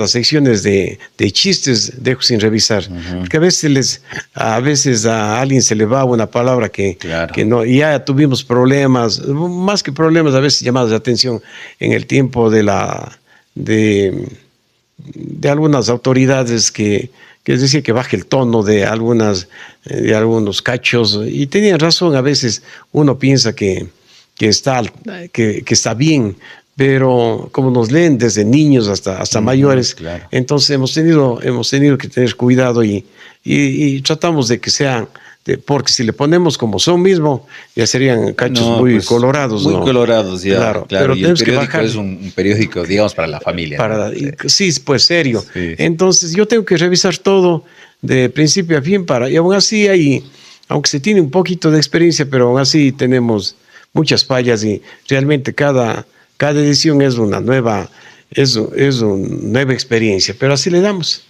secciones de chistes dejo sin revisar, porque a veces a alguien se le va una palabra que no, y ya tuvimos problemas, más que problemas, a veces llamadas de atención en el tiempo de algunas autoridades que es decir, que baje el tono de algunos cachos, y tenían razón. A veces uno piensa que está bien, pero como nos leen desde niños hasta mayores, entonces hemos tenido que tener cuidado y tratamos de que sean, porque si le ponemos como son mismo, ya serían cachos muy colorados.
Muy colorados, ya.
Claro,
pero
y
tenemos que bajar. Es un periódico, digamos, para la familia.
Sí, pues serio.
Sí.
Entonces yo tengo que revisar todo de principio a fin y aún así aunque se tiene un poquito de experiencia, pero aún así tenemos muchas fallas, y realmente cada edición es una nueva experiencia, pero así le damos.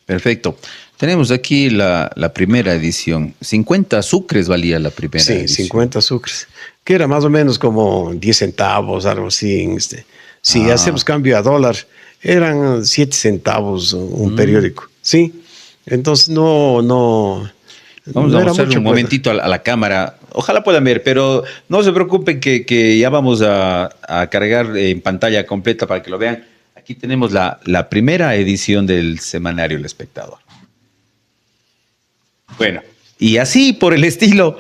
Perfecto. Tenemos aquí la primera edición. 50 sucres valía la primera edición.
Sí, 50 sucres, que era más o menos como 10 centavos, algo así. Si hacemos cambio a dólar, eran 7 centavos un periódico. Sí, entonces no.
Vamos a mostrar un momentito a la cámara. Ojalá puedan ver, pero no se preocupen que ya vamos a cargar en pantalla completa para que lo vean. Aquí tenemos la primera edición del semanario El Espectador. Bueno, y así por el estilo,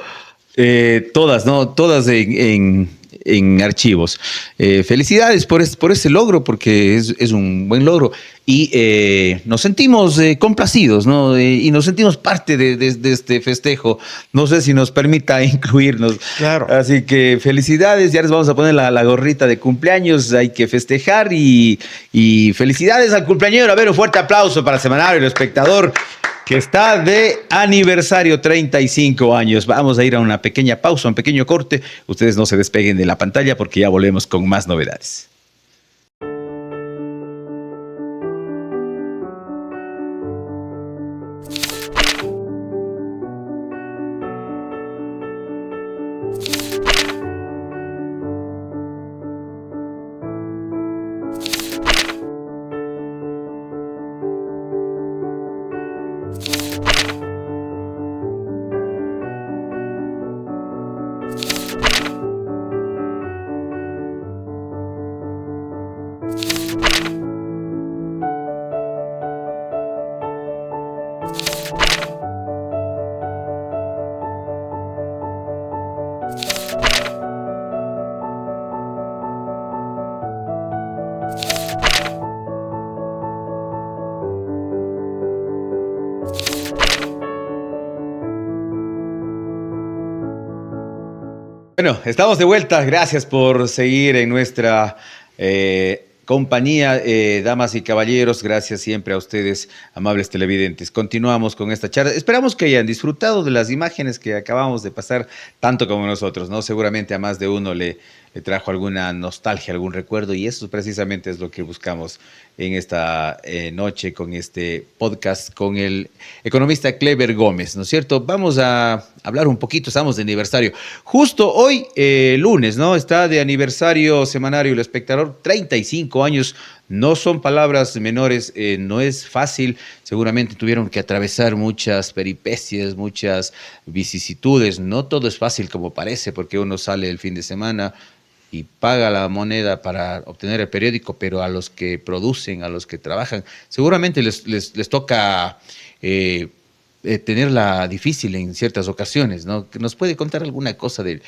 todas, ¿no? Todas en archivos. Felicidades por este logro, porque es un buen logro. Y nos sentimos complacidos, ¿no? Y nos sentimos parte de este festejo. No sé si nos permita incluirnos.
Claro.
Así que felicidades. Ya les vamos a poner la gorrita de cumpleaños. Hay que festejar y felicidades al cumpleañero. A ver, un fuerte aplauso para Semanario El Espectador. que está de aniversario, 35 años. Vamos a ir a una pequeña pausa, un pequeño corte. Ustedes no se despeguen de la pantalla porque ya volvemos con más novedades. Bueno, estamos de vuelta. Gracias por seguir en nuestra compañía, damas y caballeros. Gracias siempre a ustedes, amables televidentes. Continuamos con esta charla. Esperamos que hayan disfrutado de las imágenes que acabamos de pasar, tanto como nosotros, ¿no? Seguramente a más de uno le trajo alguna nostalgia, algún recuerdo, y eso precisamente es lo que buscamos en esta noche con este podcast con el economista Cleber Gómez, ¿no es cierto? Vamos a hablar un poquito, estamos de aniversario. Justo hoy, lunes, ¿no? Está de aniversario semanario El Espectador, 35 años. No son palabras menores, no es fácil. Seguramente tuvieron que atravesar muchas peripecias, muchas vicisitudes. No todo es fácil como parece, porque uno sale el fin de semana y paga la moneda para obtener el periódico, pero a los que producen, a los que trabajan, seguramente les toca tenerla difícil en ciertas ocasiones, ¿no? ¿Nos puede contar alguna cosa de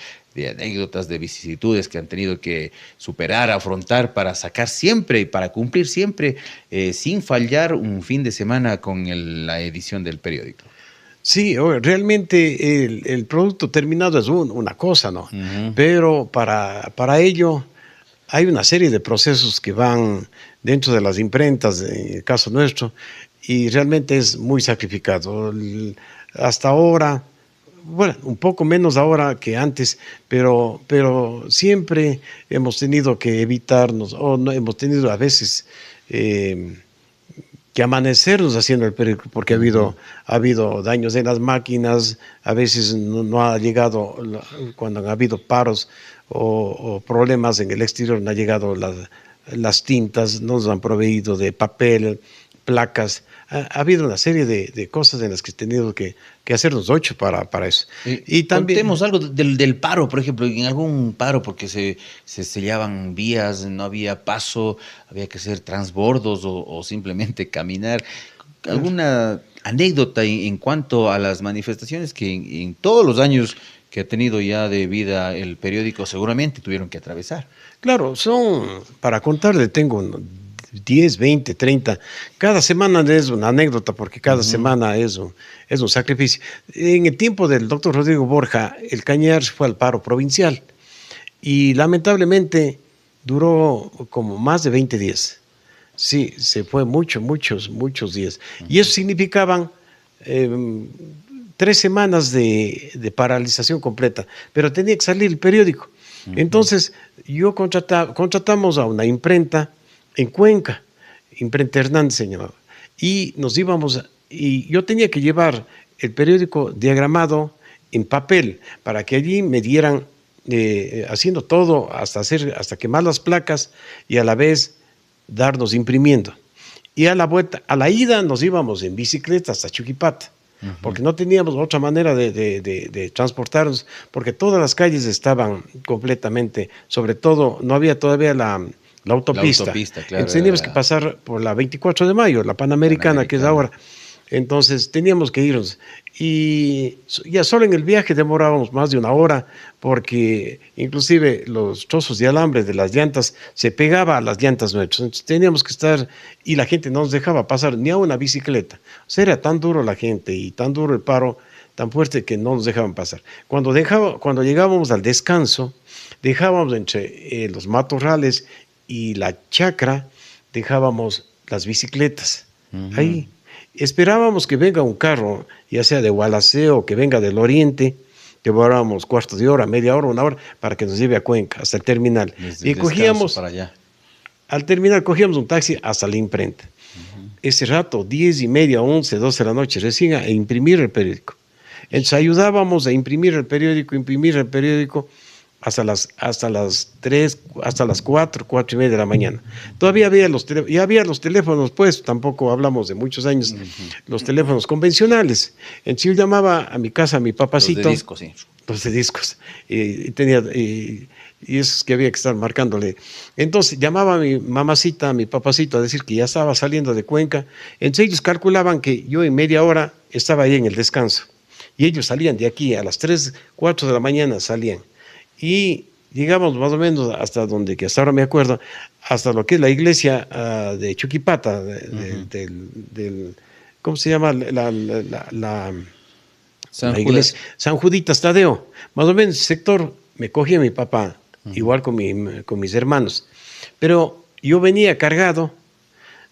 anécdotas, de vicisitudes que han tenido que superar, afrontar para sacar siempre y para cumplir siempre, sin fallar, un fin de semana con la edición del periódico?
Sí, realmente el producto terminado es una cosa, ¿no?
Uh-huh.
Pero para ello hay una serie de procesos que van dentro de las imprentas, en el caso nuestro, y realmente es muy sacrificado. Hasta ahora, bueno, un poco menos ahora que antes, pero siempre hemos tenido que evitarnos, o no, hemos tenido a veces que amanecernos haciendo el periódico, porque ha habido daños en las máquinas, a veces no ha llegado, cuando han habido paros o problemas en el exterior, no ha llegado las tintas, no nos han proveído de papel, placas. Ha habido una serie de cosas en las que he tenido que hacernos 8 para eso.
Y también contemos algo del paro, por ejemplo, en algún paro, porque se sellaban vías, no había paso, había que hacer transbordos o simplemente caminar. ¿Alguna anécdota en cuanto a las manifestaciones que en todos los años que ha tenido ya de vida el periódico seguramente tuvieron que atravesar?
Claro, para contarle, tengo 10, 20, 30. Cada semana es una anécdota porque cada semana es un sacrificio. En el tiempo del doctor Rodrigo Borja, el Cañar fue al paro provincial y lamentablemente duró como más de 20 días. Sí, se fue muchos días. Y eso significaban 3 semanas de paralización completa, pero tenía que salir el periódico. Entonces, contratamos a una imprenta en Cuenca, Imprenta Hernández se llamaba, y nos íbamos, y yo tenía que llevar el periódico diagramado en papel para que allí me dieran, haciendo todo hasta quemar las placas y a la vez darnos imprimiendo. Y a la ida nos íbamos en bicicleta hasta Chuquipata, porque no teníamos otra manera de transportarnos, porque todas las calles estaban completamente, sobre todo no había todavía la autopista, claro. Entonces teníamos que pasar por la 24 de mayo, la Panamericana, que es ahora. Entonces teníamos que irnos. Y ya solo en el viaje demorábamos más de 1 hora, porque inclusive los trozos de alambre de las llantas se pegaba a las llantas nuestras. Entonces teníamos que estar, y la gente no nos dejaba pasar ni a una bicicleta. O sea, era tan duro la gente y tan duro el paro, tan fuerte que no nos dejaban pasar. Cuando llegábamos al descanso, dejábamos entre los matorrales y la chacra, dejábamos las bicicletas ahí. Esperábamos que venga un carro, ya sea de Gualaceo o que venga del oriente, que demorábamos cuarto de hora, media hora, una hora, para que nos lleve a Cuenca, hasta el terminal.
Desde
Y
el descanso
cogíamos,
para allá.
al terminal cogíamos un taxi hasta la imprenta. Ese rato, 10:30, 11, 12 de la noche, recién a imprimir el periódico. Entonces ayudábamos a imprimir el periódico hasta las 3, hasta las 4, 4:30 de la mañana. Todavía ya había los teléfonos, pues tampoco hablamos de muchos años, los teléfonos convencionales. Entonces yo llamaba a mi casa, a mi papacito.
Los de disco, sí.
Los de discos. Y esos que había que estar marcándole. Entonces llamaba a mi mamacita, a mi papacito, a decir que ya estaba saliendo de Cuenca. Entonces ellos calculaban que yo en media hora estaba ahí en el descanso. Y ellos salían de aquí a las 3, 4 de la mañana salían. Y llegamos más o menos hasta donde, que hasta ahora me acuerdo, hasta lo que es la iglesia de Chuquipata, ¿cómo se llama? La iglesia, San Juditas Tadeo. Más o menos ese sector me cogía mi papá, igual con mis hermanos. Pero yo venía cargado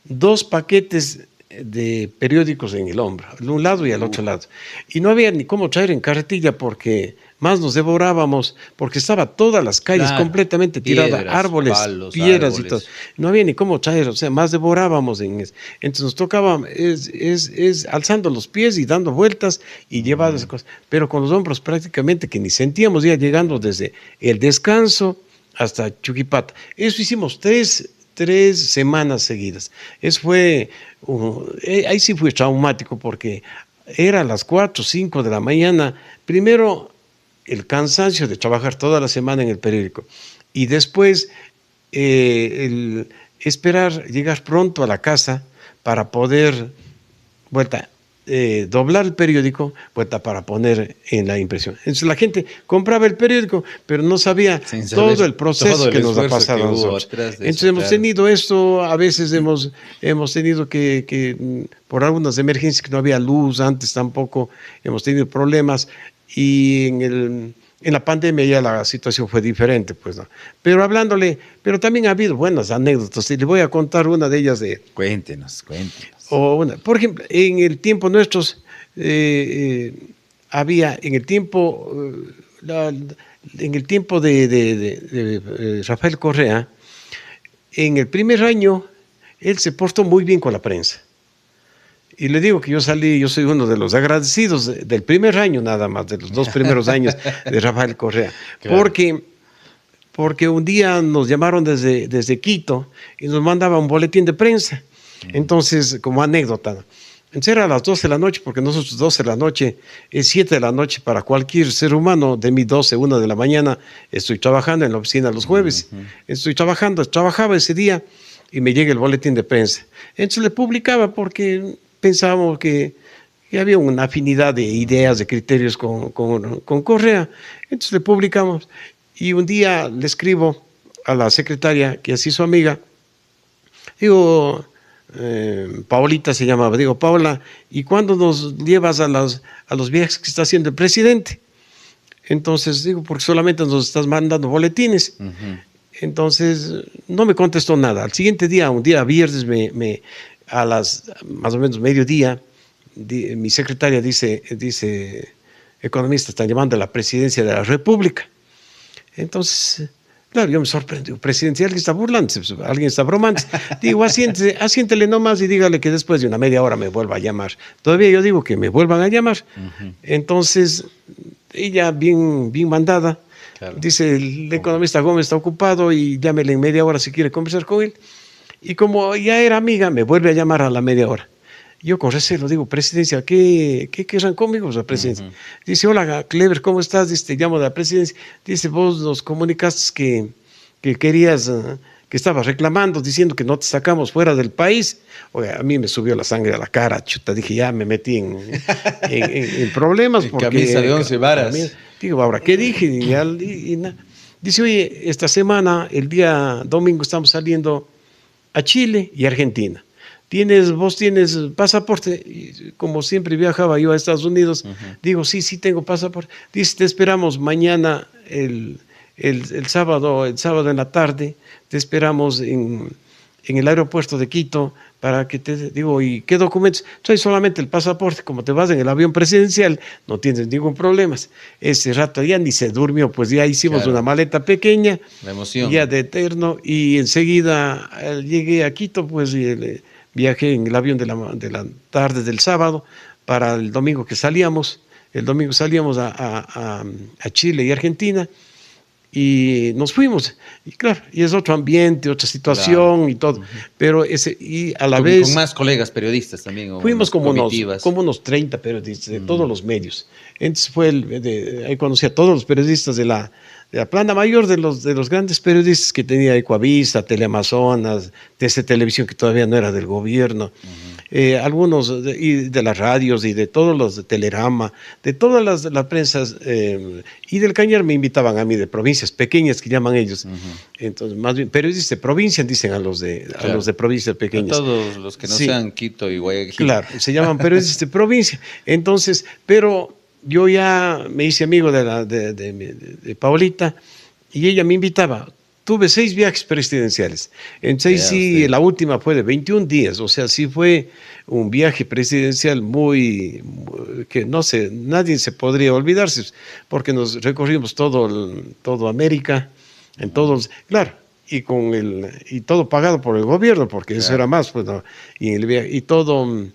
2 paquetes de periódicos en el hombro, de un lado y al otro lado. Y no había ni cómo traer en carretilla porque más nos devorábamos, porque estaba todas las calles completamente tiradas, árboles, palos, piedras y todo. No había ni cómo traer, o sea, más devorábamos en eso. Entonces nos tocaba es alzando los pies y dando vueltas y llevando esas cosas, pero con los hombros prácticamente que ni sentíamos, ya llegando desde el descanso hasta Chuquipata. Eso hicimos 3 semanas seguidas. Eso fue, ahí sí fue traumático porque era a las 4, 5 de la mañana. Primero, el cansancio de trabajar toda la semana en el periódico y después el esperar llegar pronto a la casa para poder doblar el periódico para poner en la impresión. Entonces la gente compraba el periódico, pero no sabía todo el proceso que nos ha pasado a nosotros. Entonces hemos tenido esto, a veces hemos tenido que por algunas emergencias que no había luz antes tampoco, hemos tenido problemas y en la pandemia ya la situación fue diferente, pues, ¿no? Pero también ha habido buenas anécdotas y le voy a contar una de ellas de...
Cuéntenos.
Por ejemplo, en el tiempo nuestros había, en el tiempo de Rafael Correa, en el primer año, él se portó muy bien con la prensa. Y le digo que yo soy uno de los agradecidos del primer año nada más, de los 2 primeros años de Rafael Correa. Claro. Porque un día nos llamaron desde Quito y nos mandaba un boletín de prensa. Entonces, como anécdota, entonces era a las 12 de la noche, porque nosotros 12 de la noche es 7 de la noche para cualquier ser humano. De mis 12, 1 de la mañana, estoy trabajando en la oficina los jueves. Trabajaba ese día y me llega el boletín de prensa. Entonces le publicaba porque pensábamos que había una afinidad de ideas, de criterios con Correa. Entonces le publicamos y un día le escribo a la secretaria, que así su amiga, digo... Paulita se llamaba, digo, Paula, ¿y cuándo nos llevas a los viajes que está haciendo el presidente? Entonces digo, porque solamente nos estás mandando boletines. Entonces no me contestó nada. Al siguiente día, un día viernes, a las más o menos mediodía, mi secretaria dice, economista, están llamando a la presidencia de la República. Entonces... Claro, yo me sorprendí, presidente, alguien está burlándose, alguien está bromando. Digo, asiéntele nomás y dígale que después de una media hora me vuelva a llamar. Todavía yo digo que me vuelvan a llamar. Entonces, ella bien mandada, claro. Dice, el economista Gómez está ocupado y llámele en media hora si quiere conversar con él. Y como ya era amiga, me vuelve a llamar a la media hora. Yo con recelo digo, presidencia, ¿qué querrán conmigo la presidencia? Dice, hola, Clever, ¿cómo estás? Dice, te llamo de la presidencia. Dice, vos nos comunicaste que querías, que estabas reclamando, diciendo que no te sacamos fuera del país. Oye, a mí me subió la sangre a la cara, chuta, dije, ya me metí en problemas. Porque
camisa de 11 varas.
Digo, ahora, ¿qué dije? Dice, oye, esta semana, el día domingo, estamos saliendo a Chile y Argentina. ¿Vos tienes pasaporte? Y como siempre viajaba yo a Estados Unidos, digo, sí tengo pasaporte. Dice, te esperamos mañana, el sábado en la tarde, te esperamos en en el aeropuerto de Quito para que te digo, ¿y qué documentos? Traes solamente el pasaporte, como te vas en el avión presidencial, no tienes ningún problema. Ese rato ya ni se durmió, pues ya hicimos
Claro.
una maleta pequeña,
La emoción.
ya de eterno, y enseguida llegué a Quito, pues y, viajé en el avión de la tarde del sábado para el domingo que salíamos. El domingo salíamos a Chile y Argentina y nos fuimos. Y claro, y es otro ambiente, otra situación
Claro.
y todo. Pero ese, y a la
Con
vez
más colegas periodistas también. O
fuimos
unas comitivas.
como unos 30 periodistas de todos los medios. Entonces fue ahí conocí a todos los periodistas de la plana mayor de los grandes periodistas que tenía Ecuavisa, Teleamazonas, TC Televisión, que todavía no era del gobierno, algunos de las radios y de todos los de Telerama, de todas las prensas, y del Cañar me invitaban a mí de provincias pequeñas que llaman ellos. Entonces, más bien, periodistas de provincia dicen a los de provincias
A
pequeñas.
todos los que no
Sí.
sean Quito y Guayaquil.
Claro, se llaman periodistas de provincia. Entonces, pero yo ya me hice amigo de Paulita y ella me invitaba. Tuve 6 viajes presidenciales. En 6 sí,
usted.
la última fue de 21 días. O sea, sí fue un viaje presidencial que no sé, nadie se podría olvidarse, porque nos recorrimos todo América, en todos, claro, y todo pagado por el gobierno, porque eso era más, pues, ¿no? Y todo.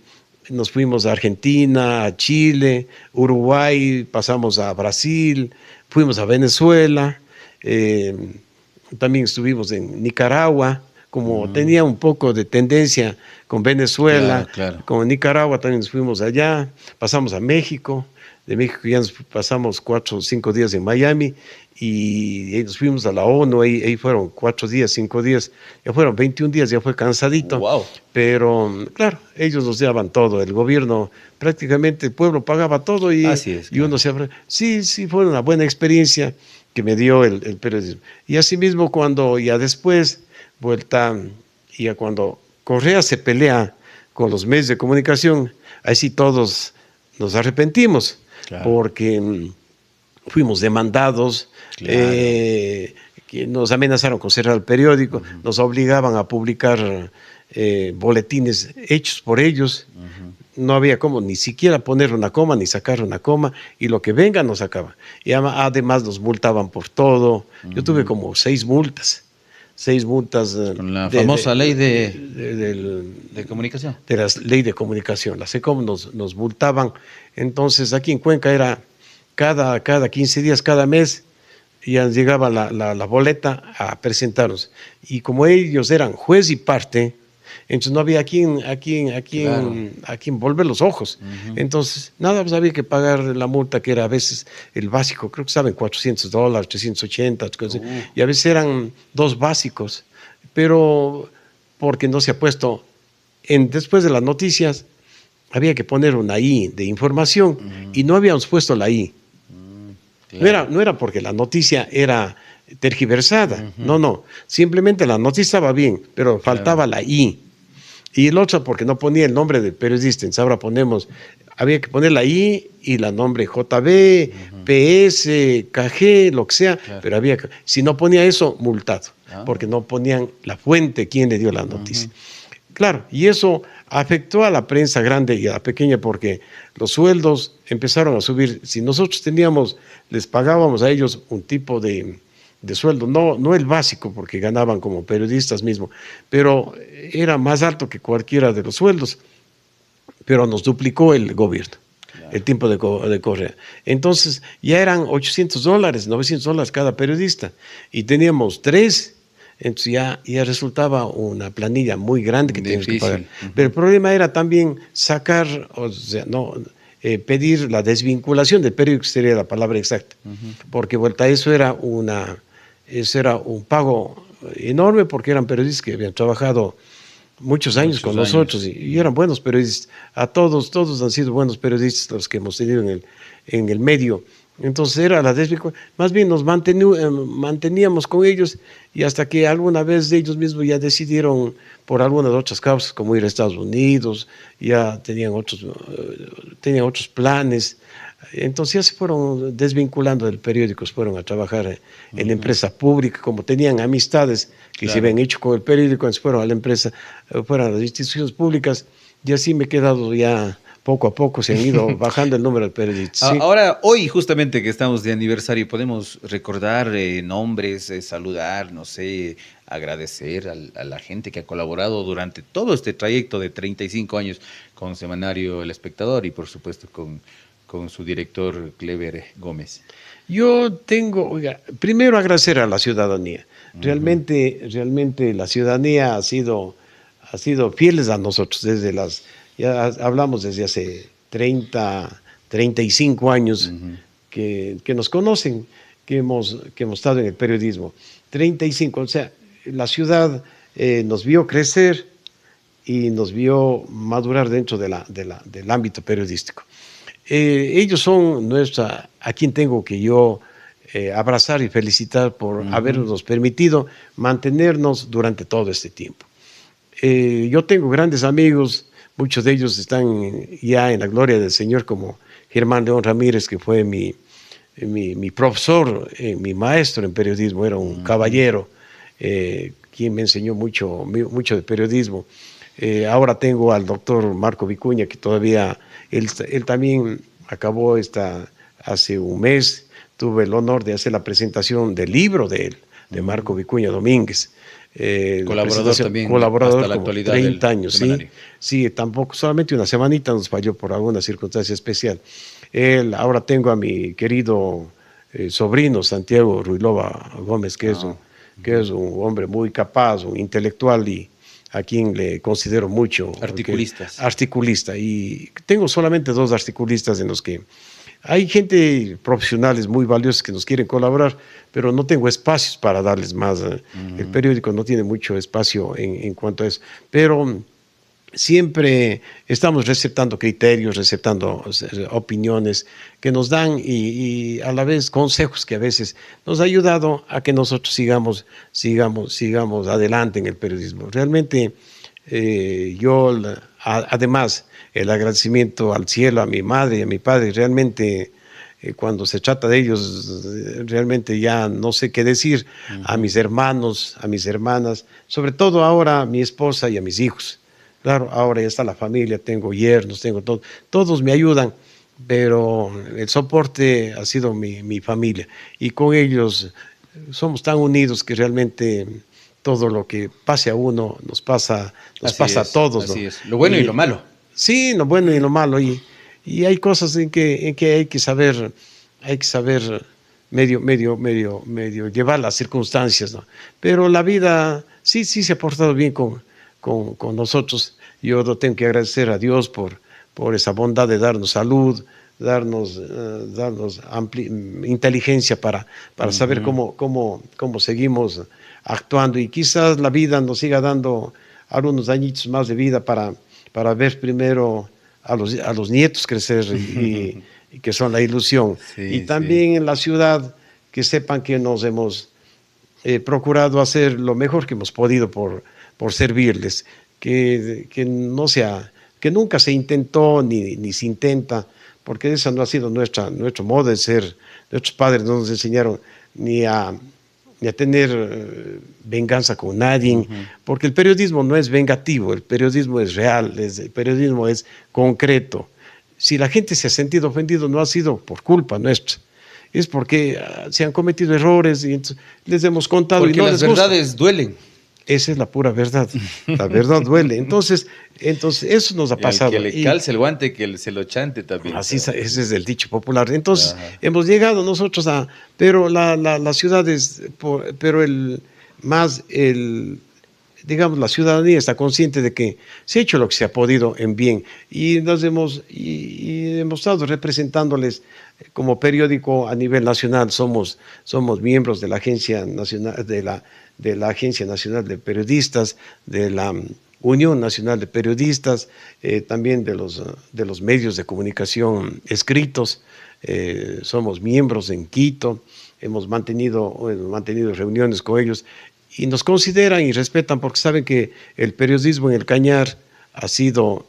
Nos fuimos a Argentina, a Chile, Uruguay, pasamos a Brasil, fuimos a Venezuela, también estuvimos en Nicaragua, como tenía un poco de tendencia con Venezuela,
Claro.
con Nicaragua también nos fuimos allá, pasamos a México, de México ya nos pasamos 4 o 5 días en Miami y ahí nos fuimos a la ONU, ahí fueron 4 días, 5 días, ya fueron 21 días, ya fue cansadito.
Wow.
Pero claro, ellos nos daban todo, el gobierno, prácticamente el pueblo pagaba todo y,
Así es,
y uno sí, fue una buena experiencia que me dio el periodismo. Y asimismo cuando ya después, ya cuando Correa se pelea con los medios de comunicación, ahí sí todos nos arrepentimos, porque fuimos demandados, que nos amenazaron con cerrar el periódico, nos obligaban a publicar boletines hechos por ellos. No había cómo ni siquiera poner una coma ni sacar una coma, y lo que venga nos sacaba. Y además nos multaban por todo. Yo tuve como 6 multas. 6 multas.
Con la famosa ley de comunicación.
De la ley de comunicación. La SECOM nos multaban. Entonces aquí en Cuenca era cada 15 días, cada mes, ya llegaba la boleta a presentarnos. Y como ellos eran juez y parte, entonces no había a quien volver los ojos. Entonces, nada, pues había que pagar la multa, que era a veces el básico, creo que estaban $400, 380, y a veces eran 2 básicos, pero porque no se ha puesto, después de las noticias, había que poner una I de información, y no habíamos puesto la I. No era porque la noticia era tergiversada, no, simplemente la noticia estaba bien, pero faltaba la I. Y el otro porque no ponía el nombre del periodista. Entonces ahora había que poner la I y la nombre JB, PS, KG, lo que sea, pero si no ponía eso, multado, porque no ponían la fuente, quién le dio la noticia. Claro, y eso afectó a la prensa grande y a la pequeña, porque los sueldos empezaron a subir. Si nosotros les pagábamos a ellos un tipo de sueldo, no el básico, porque ganaban como periodistas mismo, pero era más alto que cualquiera de los sueldos, pero nos duplicó el gobierno, el tiempo de Correa. Entonces ya eran $800, $900 cada periodista, y teníamos 3, entonces ya resultaba una planilla muy grande que teníamos que pagar. Pero el problema era también sacar, pedir la desvinculación del periódico, sería la palabra exacta, porque eso era un pago enorme, porque eran periodistas que habían trabajado muchos años con nosotros y eran buenos periodistas. Todos han sido buenos periodistas los que hemos tenido en el medio. Entonces era la desvinculación. Más bien nos manteníamos con ellos, y hasta que alguna vez ellos mismos ya decidieron, por algunas otras causas, como ir a Estados Unidos, ya tenían otros planes. Entonces ya se fueron desvinculando del periódico, se fueron a trabajar en la empresa pública, como tenían amistades que se habían hecho con el periódico, se fueron a la empresa, fueron a las instituciones públicas, y así me he quedado ya poco a poco, se han ido bajando el número de periodistas. ¿Sí?
Ahora, hoy justamente que estamos de aniversario, podemos recordar nombres, saludar, no sé, agradecer a la gente que ha colaborado durante todo este trayecto de 35 años con Semanario El Espectador y por supuesto con su director Clever Gómez.
Yo tengo, oiga, primero agradecer a la ciudadanía. Realmente la ciudadanía ha sido fieles a nosotros ya hablamos desde hace 35 años que nos conocen, que hemos estado en el periodismo. 35, o sea, la ciudad nos vio crecer y nos vio madurar dentro del ámbito periodístico. Ellos son a quien tengo que yo abrazar y felicitar por habernos permitido mantenernos durante todo este tiempo. Yo tengo grandes amigos, muchos de ellos están ya en la gloria del Señor, como Germán León Ramírez, que fue mi profesor, mi maestro en periodismo, era un caballero, quien me enseñó mucho de periodismo. Ahora tengo al doctor Marco Vicuña, que todavía, él también acabó hace un mes, tuve el honor de hacer la presentación del libro de él, de Marco Vicuña Domínguez.
Colaborador también
colaborador
hasta la
como
actualidad
30 años,
semanario.
sí, tampoco, solamente una semanita nos falló por alguna circunstancia especial. Ahora tengo a mi querido sobrino Santiago Ruilova Gómez, que es un hombre muy capaz, un intelectual y a quien le considero mucho. Articulista. Y tengo solamente 2 articulistas en los que hay gente profesionales muy valiosos que nos quieren colaborar, pero no tengo espacios para darles más. El periódico no tiene mucho espacio en cuanto a eso. Pero siempre estamos receptando criterios, receptando opiniones que nos dan y a la vez consejos que a veces nos ha ayudado a que nosotros sigamos adelante en el periodismo. Realmente además, el agradecimiento al cielo, a mi madre y a mi padre, realmente cuando se trata de ellos, realmente ya no sé qué decir, a mis hermanos, a mis hermanas, sobre todo ahora a mi esposa y a mis hijos. Claro, ahora ya está la familia, tengo yernos, tengo todo, todos me ayudan, pero el soporte ha sido mi familia y con ellos somos tan unidos que realmente todo lo que pase a uno nos pasa a todos.
Así es, lo bueno y lo malo.
Sí, lo bueno y lo malo. Y hay cosas en que hay que saber medio llevar las circunstancias, ¿no? Pero la vida sí se ha portado bien con nosotros. Yo lo tengo que agradecer a Dios por esa bondad de darnos salud, darnos inteligencia para saber cómo seguimos actuando, y quizás la vida nos siga dando algunos añitos más de vida para ver primero a los nietos crecer y que son la ilusión. Y también en la ciudad, que sepan que nos hemos procurado hacer lo mejor que hemos podido por servirles, que nunca se intentó ni se intenta, porque esa no ha sido nuestro modo de ser. Nuestros padres no nos enseñaron ni a tener venganza con nadie, porque el periodismo no es vengativo, el periodismo es real, el periodismo es concreto. Si la gente se ha sentido ofendido, no ha sido por culpa nuestra, es porque se han cometido errores y entonces les hemos contado.
Porque
y no
las
les gusta.
verdades duelen.
Esa es la pura verdad, la verdad duele. Entonces eso nos ha pasado.
Que le calce el guante, que se lo chante también.
Así, ese es el dicho popular. Entonces hemos llegado nosotros pero las ciudades, digamos, la ciudadanía está consciente de que se ha hecho lo que se ha podido en bien, y hemos estado representándoles como periódico a nivel nacional. Somos miembros de la Agencia Nacional de la Agencia Nacional de Periodistas, de la Unión Nacional de Periodistas, también de los medios de comunicación escritos. Somos miembros en Quito, hemos mantenido reuniones con ellos y nos consideran y respetan porque saben que el periodismo en el Cañar ha sido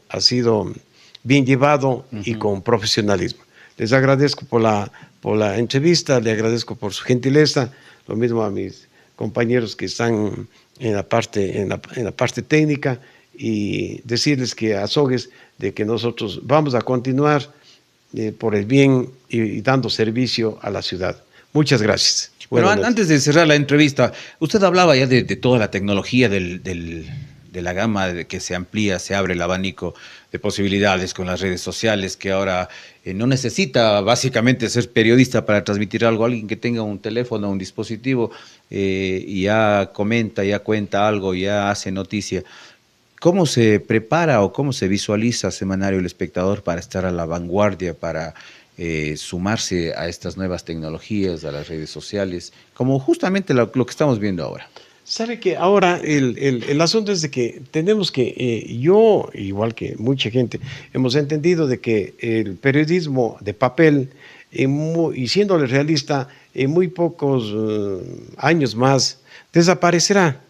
bien llevado y con profesionalismo. Les agradezco por la entrevista, le agradezco por su gentileza, lo mismo a mis compañeros que están en la parte técnica, y decirles que azogues de que nosotros vamos a continuar por el bien y dando servicio a la ciudad. Muchas gracias.
Bueno, antes de cerrar la entrevista, usted hablaba ya de toda la tecnología de la gama que se amplía, se abre el abanico de posibilidades con las redes sociales, que ahora no necesita básicamente ser periodista para transmitir algo. Alguien que tenga un teléfono, un dispositivo, y ya comenta, ya cuenta algo, ya hace noticia. ¿Cómo se prepara o cómo se visualiza Semanario El Espectador para estar a la vanguardia, para sumarse a estas nuevas tecnologías, a las redes sociales, como justamente lo que estamos viendo ahora?
Sabe que ahora el asunto es de que tenemos que, yo, igual que mucha gente, hemos entendido de que el periodismo de papel, y siéndole realista, en muy pocos años más desaparecerá,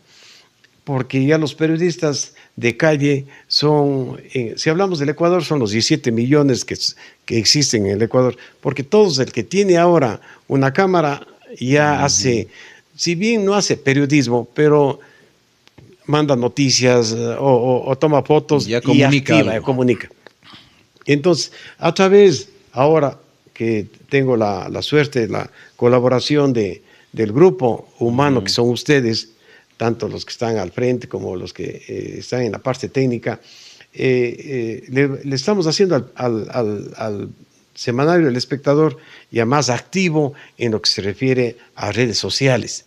porque ya los periodistas de calle son, si hablamos del Ecuador, son los 17 millones que existen en el Ecuador, porque todos, el que tiene ahora una cámara ya hace, si bien no hace periodismo, pero manda noticias o toma fotos
ya
y activa, comunica. Entonces, a través, ahora que tengo la suerte, la colaboración del grupo humano que son ustedes, tanto los que están al frente como los que están en la parte técnica, le estamos haciendo al Semanario El Espectador ya más activo en lo que se refiere a redes sociales.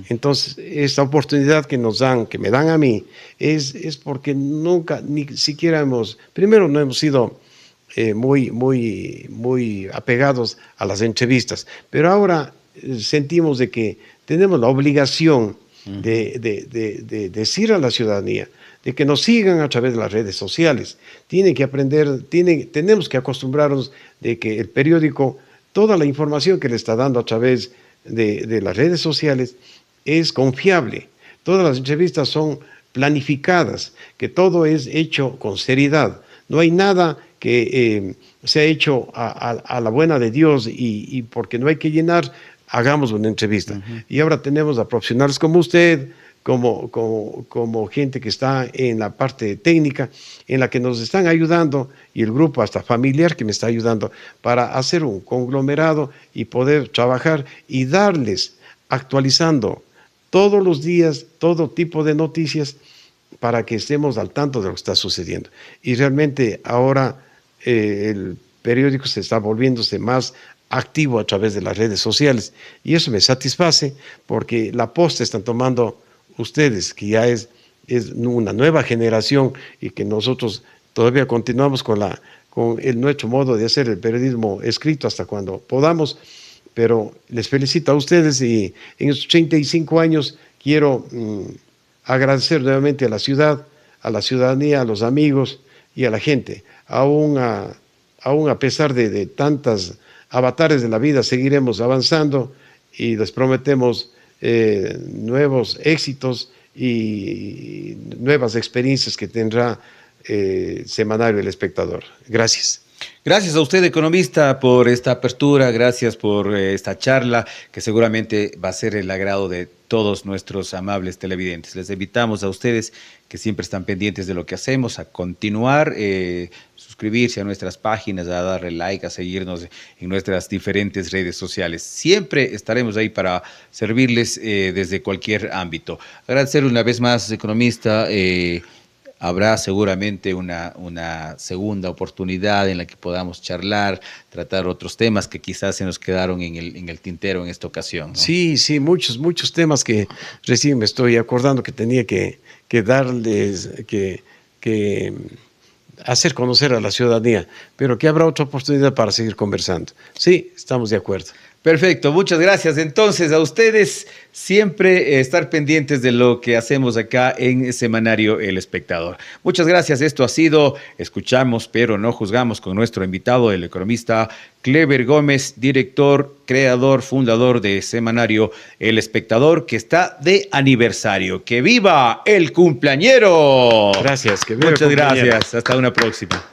Entonces, esta oportunidad que nos dan, que me dan a mí, es porque nunca, ni siquiera primero no hemos sido muy apegados a las entrevistas, pero ahora sentimos de que tenemos la obligación de decir a la ciudadanía de que nos sigan a través de las redes sociales. Tienen que aprender, tenemos que acostumbrarnos de que el periódico, toda la información que le está dando a través de las redes sociales es confiable. Todas las entrevistas son planificadas, que todo es hecho con seriedad. No hay nada que se ha hecho a la buena de Dios y porque no hay que llenar, hagamos una entrevista. Y ahora tenemos a profesionales como usted, como gente que está en la parte técnica, en la que nos están ayudando, y el grupo hasta familiar que me está ayudando para hacer un conglomerado y poder trabajar y darles, actualizando todos los días, todo tipo de noticias para que estemos al tanto de lo que está sucediendo. Y realmente ahora el periódico se está volviéndose más activo a través de las redes sociales, y eso me satisface porque la posta están tomando ustedes, que ya es una nueva generación, y que nosotros todavía continuamos con nuestro modo de hacer el periodismo escrito hasta cuando podamos, pero les felicito a ustedes, y en estos 35 años quiero agradecer nuevamente a la ciudad, a la ciudadanía, a los amigos y a la gente. Aún a pesar de tantas avatares de la vida, seguiremos avanzando y les prometemos nuevos éxitos y nuevas experiencias que tendrá Semanario El Espectador. Gracias.
Gracias a usted, economista, por esta apertura, gracias por esta charla, que seguramente va a ser el agrado de todos nuestros amables televidentes. Les invitamos a ustedes, que siempre están pendientes de lo que hacemos, a continuar, suscribirse a nuestras páginas, a darle like, a seguirnos en nuestras diferentes redes sociales. Siempre estaremos ahí para servirles desde cualquier ámbito. Agradecer una vez más, economista. Habrá seguramente una segunda oportunidad en la que podamos charlar, tratar otros temas que quizás se nos quedaron en el tintero en esta ocasión, ¿no?
Sí, muchos temas que recién me estoy acordando que tenía que darles, que hacer conocer a la ciudadanía, pero que habrá otra oportunidad para seguir conversando. Sí, estamos de acuerdo.
Perfecto, muchas gracias. Entonces, a ustedes siempre estar pendientes de lo que hacemos acá en Semanario El Espectador. Muchas gracias. Esto ha sido Escuchamos, pero no juzgamos, con nuestro invitado, el economista Cleber Gómez, director, creador, fundador de Semanario El Espectador, que está de aniversario. ¡Que viva el cumpleañero!
Gracias. Que viva
Muchas gracias. Hasta una próxima.